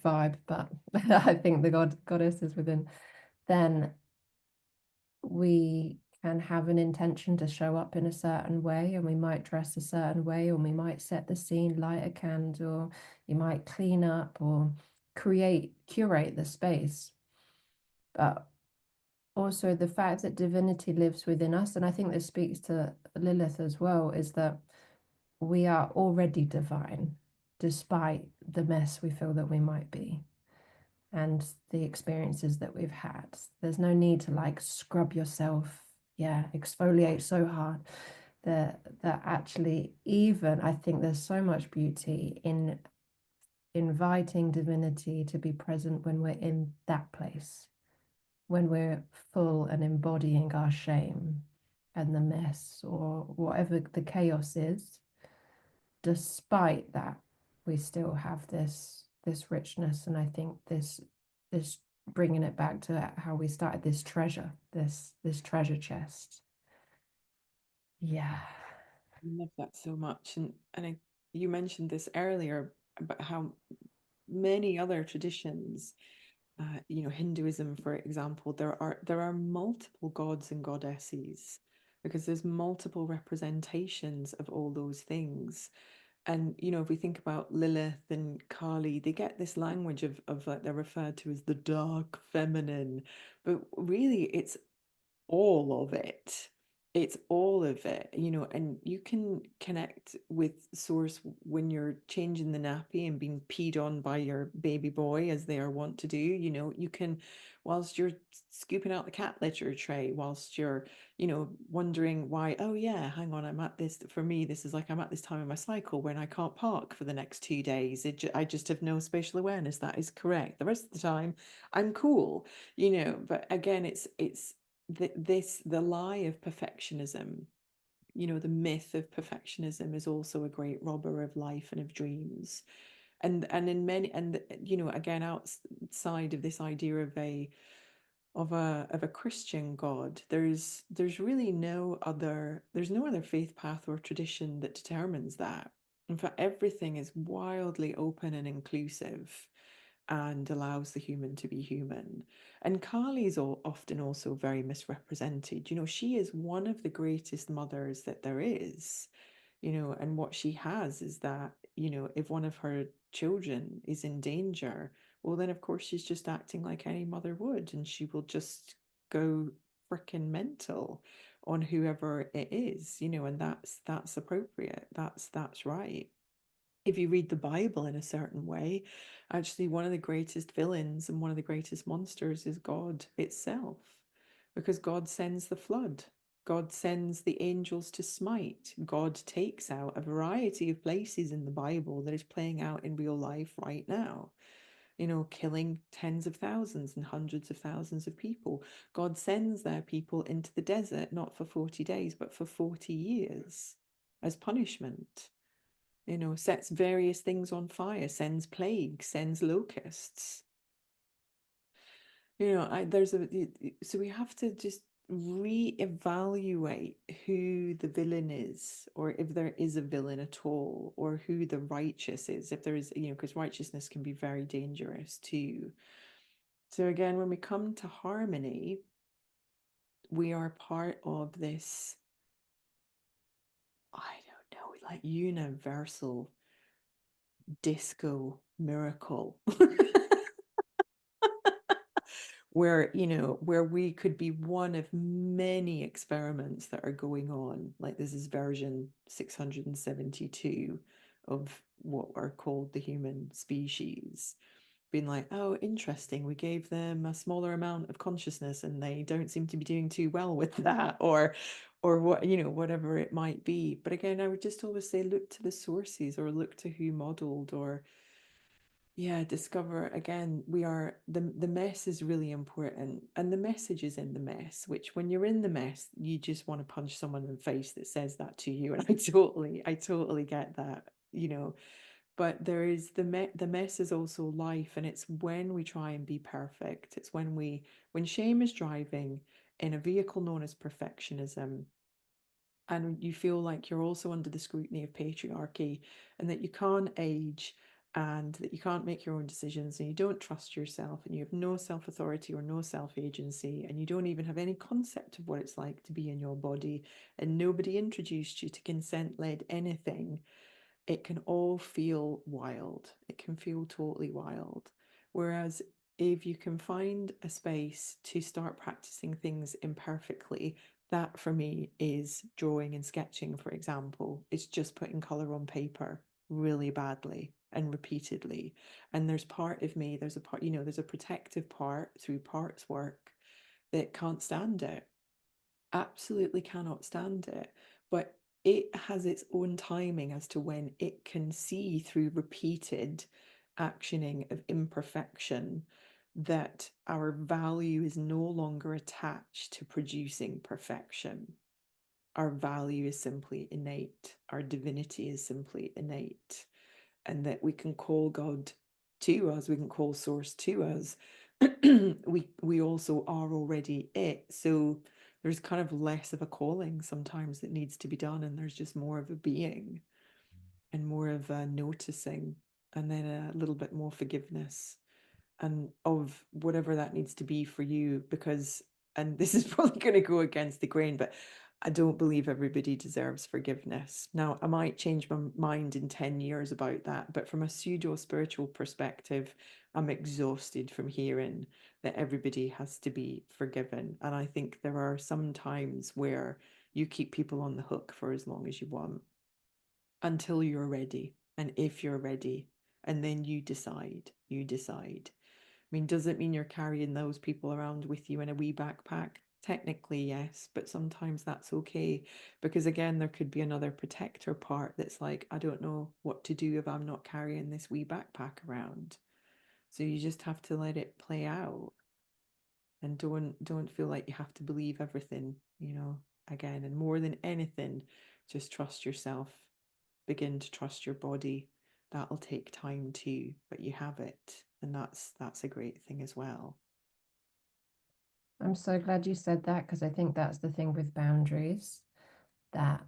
vibe. But I think the goddess is within. Then we can have an intention to show up in a certain way, and we might dress a certain way, or we might set the scene, light a candle, you might clean up or curate the space. But also the fact that divinity lives within us, and I think this speaks to Lilith as well, is that we are already divine despite the mess we feel that we might be and the experiences that we've had. There's no need to like scrub yourself, exfoliate so hard. That actually, even I think there's so much beauty in inviting divinity to be present when we're in that place, when we're full and embodying our shame and the mess or whatever the chaos is. Despite that, we still have this richness, and I think this bringing it back to how we started, this treasure, this treasure chest. Yeah. I love that so much. And you mentioned this earlier about how many other traditions, Hinduism, for example, there are multiple gods and goddesses because there's multiple representations of all those things. And if we think about Lilith and Kali, they get this language of like they're referred to as the dark feminine, but really it's all of it. It's all of it, and you can connect with source when you're changing the nappy and being peed on by your baby boy, as they are wont to do. You can, whilst you're scooping out the cat litter tray, whilst you're, wondering why, oh yeah, hang on, I'm at this, for me, this is like I'm at this time in my cycle when I can't park for the next 2 days. I just have no spatial awareness. That is correct. The rest of the time, I'm cool, but again, it's the lie of perfectionism, the myth of perfectionism is also a great robber of life and of dreams. And in many, and again, outside of this idea of a Christian God, there's really no other faith path or tradition that determines that. In fact, everything is wildly open and inclusive and allows the human to be human. And Kali is often also very misrepresented. She is one of the greatest mothers that there is, and what she has is that, if one of her children is in danger, well, then of course she's just acting like any mother would, and she will just go freaking mental on whoever it is, and that's appropriate. That's right. if you read the Bible in a certain way, actually one of the greatest villains and one of the greatest monsters is God itself, because God sends the flood. God sends the angels to smite. God takes out a variety of places in the Bible that is playing out in real life right now, killing tens of thousands and hundreds of thousands of people. God sends their people into the desert, not for 40 days, but for 40 years as punishment. Sets various things on fire, sends plagues, sends locusts. So we have to just reevaluate who the villain is, or if there is a villain at all, or who the righteous is, if there is, because righteousness can be very dangerous too. So again, when we come to harmony, we are part of this, I don't know, like universal disco miracle. where we could be one of many experiments that are going on. Like this is version 672 of what are called the human species. Being like, oh, interesting, we gave them a smaller amount of consciousness and they don't seem to be doing too well with that, or whatever it might be. But again, I would just always say look to the sources, or look to who modeled, or yeah, discover again. We are the mess is really important, and the message is in the mess, which when you're in the mess you just want to punch someone in the face that says that to you. And I totally get that. But there is the mess is also life, and it's when we try and be perfect. It's when shame is driving in a vehicle known as perfectionism, and you feel like you're also under the scrutiny of patriarchy, and that you can't age, and that you can't make your own decisions, and you don't trust yourself, and you have no self-authority or no self-agency, and you don't even have any concept of what it's like to be in your body, and nobody introduced you to consent-led anything. It can all feel wild. It can feel totally wild. Whereas if you can find a space to start practicing things imperfectly, that for me is drawing and sketching, for example. It's just putting color on paper really badly and repeatedly. And there's part of me, there's a protective part through parts work that can't stand it, absolutely cannot stand it. But it has its own timing as to when it can see through repeated actioning of imperfection that our value is no longer attached to producing perfection. Our value is simply innate. Our divinity is simply innate. And that we can call God to us, we can call Source to us. we also are already it. So there's kind of less of a calling sometimes that needs to be done, and there's just more of a being and more of a noticing, and then a little bit more forgiveness and of whatever that needs to be for you. Because, and this is probably going to go against the grain, but I don't believe everybody deserves forgiveness. Now, I might change my mind in 10 years about that, but from a pseudo spiritual perspective, I'm exhausted from hearing that everybody has to be forgiven. And I think there are some times where you keep people on the hook for as long as you want until you're ready. And if you're ready, and then you decide. I mean, does it mean you're carrying those people around with you in a wee backpack? Technically, yes, but sometimes that's okay, because again, there could be another protector part that's like, I don't know what to do if I'm not carrying this wee backpack around. So you just have to let it play out, and don't feel like you have to believe everything. Again, and more than anything, just trust yourself. Begin to trust your body. That'll take time too, but you have it, and that's a great thing as well. I'm so glad you said that, because I think that's the thing with boundaries, that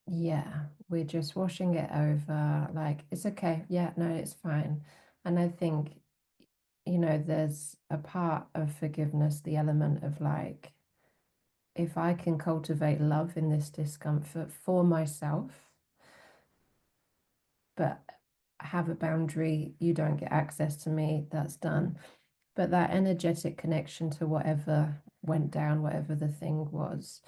yeah, we're just washing it over, like it's okay, yeah, no, it's fine. And I think, there's a part of forgiveness, the element of like, if I can cultivate love in this discomfort for myself, but have a boundary, you don't get access to me, that's done. But that energetic connection to whatever went down, whatever the thing was,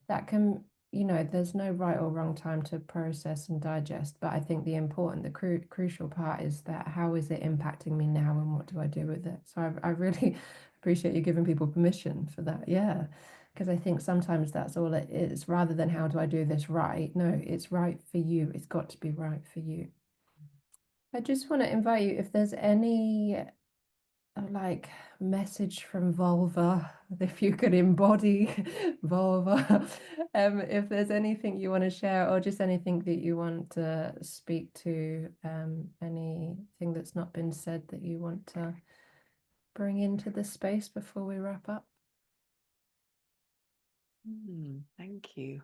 that can you know, there's no right or wrong time to process and digest, but I think the important, the crucial part is that how is it impacting me now and what do I do with it? So I really appreciate you giving people permission for that. Yeah. Because I think sometimes that's all it is, rather than how do I do this right? No, it's right for you. It's got to be right for you. I just want to invite you if there's any like message from vulva, if you could embody vulva, if there's anything you want to share or just anything that you want to speak to, anything that's not been said that you want to bring into the space before we wrap up. Thank you.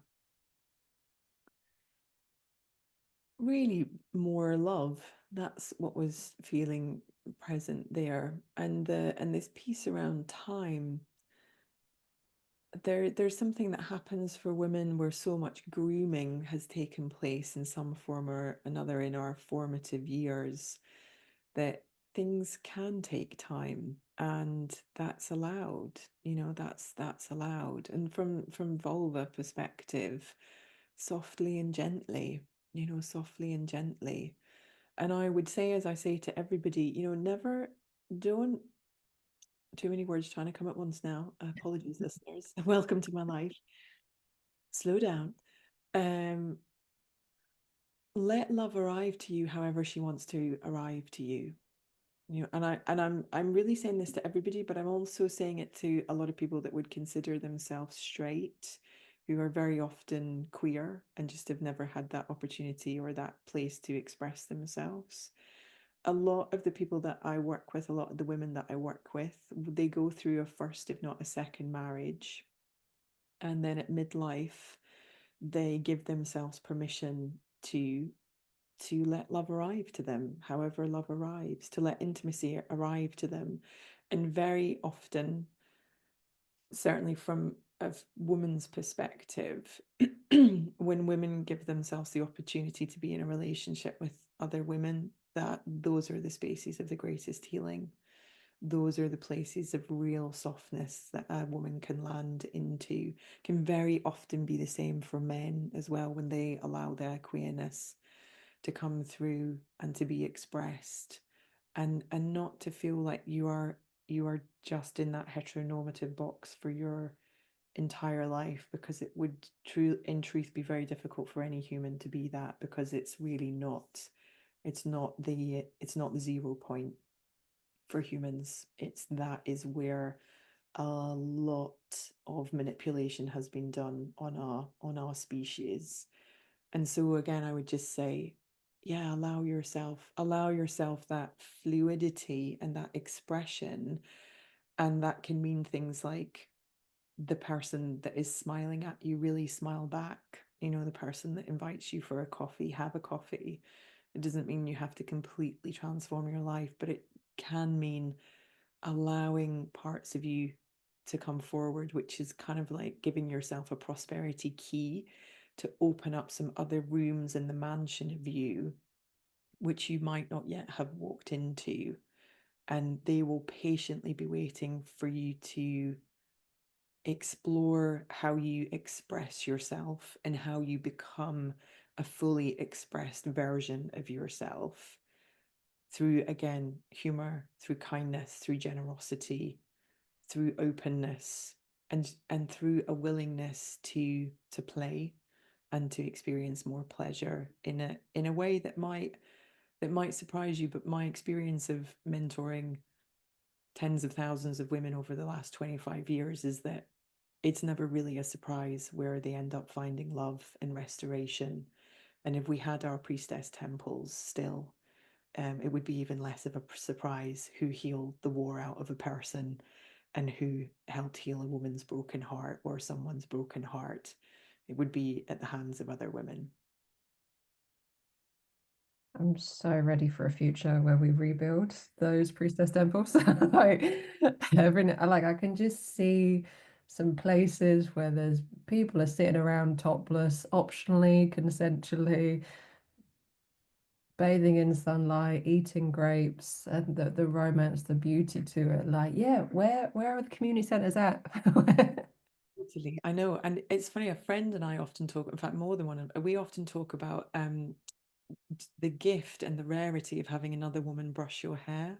Really more love. That's what was feeling present there. And this piece around time. There's something that happens for women where so much grooming has taken place in some form or another in our formative years that things can take time, and that's allowed. That's allowed. And from vulva perspective, softly and gently, softly and gently. And I would say, as I say to everybody, never, don't, too many words trying to come at once now. Apologies, listeners. Welcome to my life. Slow down. Um, Let love arrive to you however she wants to arrive to you. And I'm really saying this to everybody, but I'm also saying it to a lot of people that would consider themselves straight, who are very often queer and just have never had that opportunity or that place to express themselves. A lot of the people that I work with, a lot of the women that I work with, they go through a first, if not a second marriage. And then at midlife, they give themselves permission to let love arrive to them, however love arrives, to let intimacy arrive to them. And very often, certainly from a woman's perspective, when women give themselves the opportunity to be in a relationship with other women, that those are the spaces of the greatest healing. Those are the places of real softness that a woman can land into. Can very often be the same for men as well when they allow their queerness to come through and to be expressed, and not to feel like you are just in that heteronormative box for your entire life, because it would in truth be very difficult for any human to be that, because it's really not. It's not the 0 point for humans. It's that is where a lot of manipulation has been done on our species. And so again, I would just say, yeah, allow yourself that fluidity and that expression. And that can mean things like the person that is smiling at you, really smile back. The person that invites you for a coffee, have a coffee. It doesn't mean you have to completely transform your life, but it can mean allowing parts of you to come forward, which is kind of like giving yourself a prosperity key to open up some other rooms in the mansion of you, which you might not yet have walked into. And they will patiently be waiting for you to explore how you express yourself and how you become a fully expressed version of yourself through, again, humor, through kindness, through generosity, through openness, and through a willingness to play and to experience more pleasure in a way that might surprise you. But my experience of mentoring tens of thousands of women over the last 25 years is that it's never really a surprise where they end up finding love and restoration. And if we had our priestess temples still, it would be even less of a surprise who healed the war out of a person and who helped heal a woman's broken heart or someone's broken heart. It would be at the hands of other women. I'm so ready for a future where we rebuild those priestess temples. Like like I can just see some places where there's people are sitting around topless, optionally, consensually, bathing in sunlight, eating grapes, and the romance, the beauty to it. Like, yeah, where are the community centers at? Totally. I know. And it's funny, a friend and I often talk, in fact, more than one, we often talk about the gift and the rarity of having another woman brush your hair.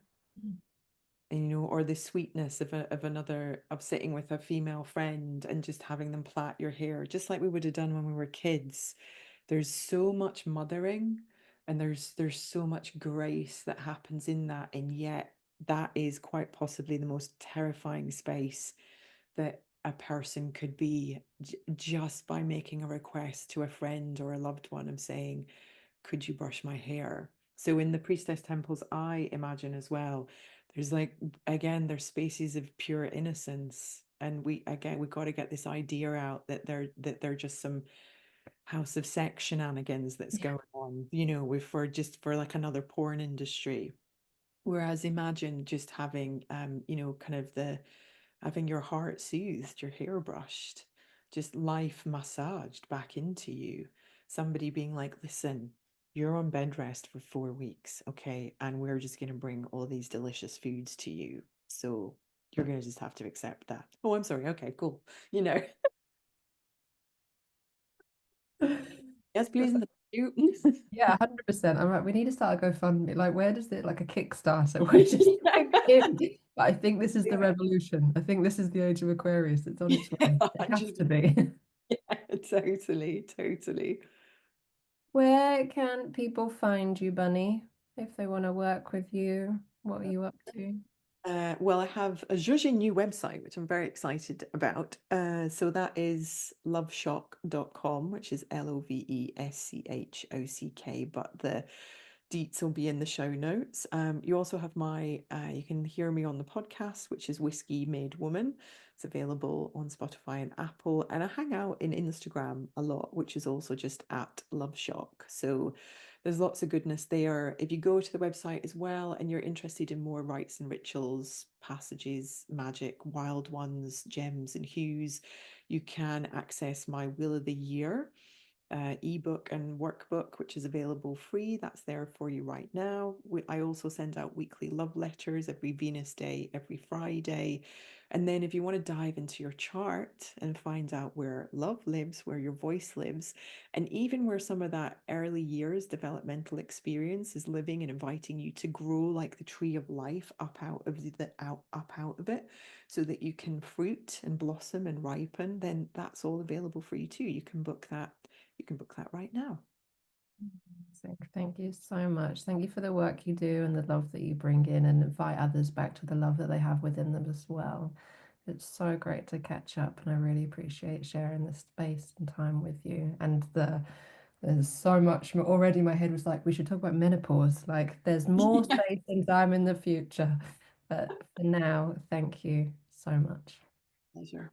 And, you know, or the sweetness of another, of sitting with a female friend and just having them plait your hair, just like we would have done when we were kids. There's so much mothering, and there's so much grace that happens in that, and yet that is quite possibly the most terrifying space that a person could be, just by making a request to a friend or a loved one of saying, could you brush my hair? So in the priestess temples, I imagine as well, there's like, again, there's spaces of pure innocence. And we got to get this idea out that they're just some house of sex shenanigans that's going on, you know, with, for like another porn industry. Whereas imagine just having, you know, kind of the having your heart soothed, your hair brushed, just life massaged back into you. Somebody being like, listen, you're on bed rest for 4 weeks, okay? And we're just going to bring all these delicious foods to you. So you're going to just have to accept that. Oh, I'm sorry. Okay, cool. You know, yes, please. And thank you. Yeah, 100%. I'm like, we need to start a GoFundMe. Like, where does it, like a Kickstarter, where just begin? But I think this is the Yeah, revolution. I think this is the age of Aquarius. It's on its yeah, way. It has to 100%. be. Yeah, totally, totally. Where can people find you, Bunny, if they want to work with you? What are you up to? Well, I have a zhuzhy new website, which I'm very excited about. So that is loveshock.com, which is LOVESCHOCK, but the deets will be in the show notes. You also have you can hear me on the podcast, which is Whiskey Made Woman. It's available on Spotify and Apple. And I hang out in Instagram a lot, which is also just at loveshock. So there's lots of goodness there. If you go to the website as well and you're interested in more rites and rituals, passages, magic, wild ones, gems, and hues, you can access my Wheel of the Year ebook and workbook, which is available free. That's there for you right now. I also send out weekly love letters every Venus day, every Friday. And then if you want to dive into your chart and find out where love lives, where your voice lives, and even where some of that early years developmental experience is living and inviting you to grow like the tree of life up out of up out of it, so that you can fruit and blossom and ripen, then that's all available for you too. You can book that right now. Thank you so much. Thank you for the work you do and the love that you bring in and invite others back to the love that they have within them as well. It's so great to catch up, and I really appreciate sharing this space and time with you. And there's so much already. My head was like, we should talk about menopause. Like, there's more Yeah. space and time in the future. But for now, thank you so much. Pleasure.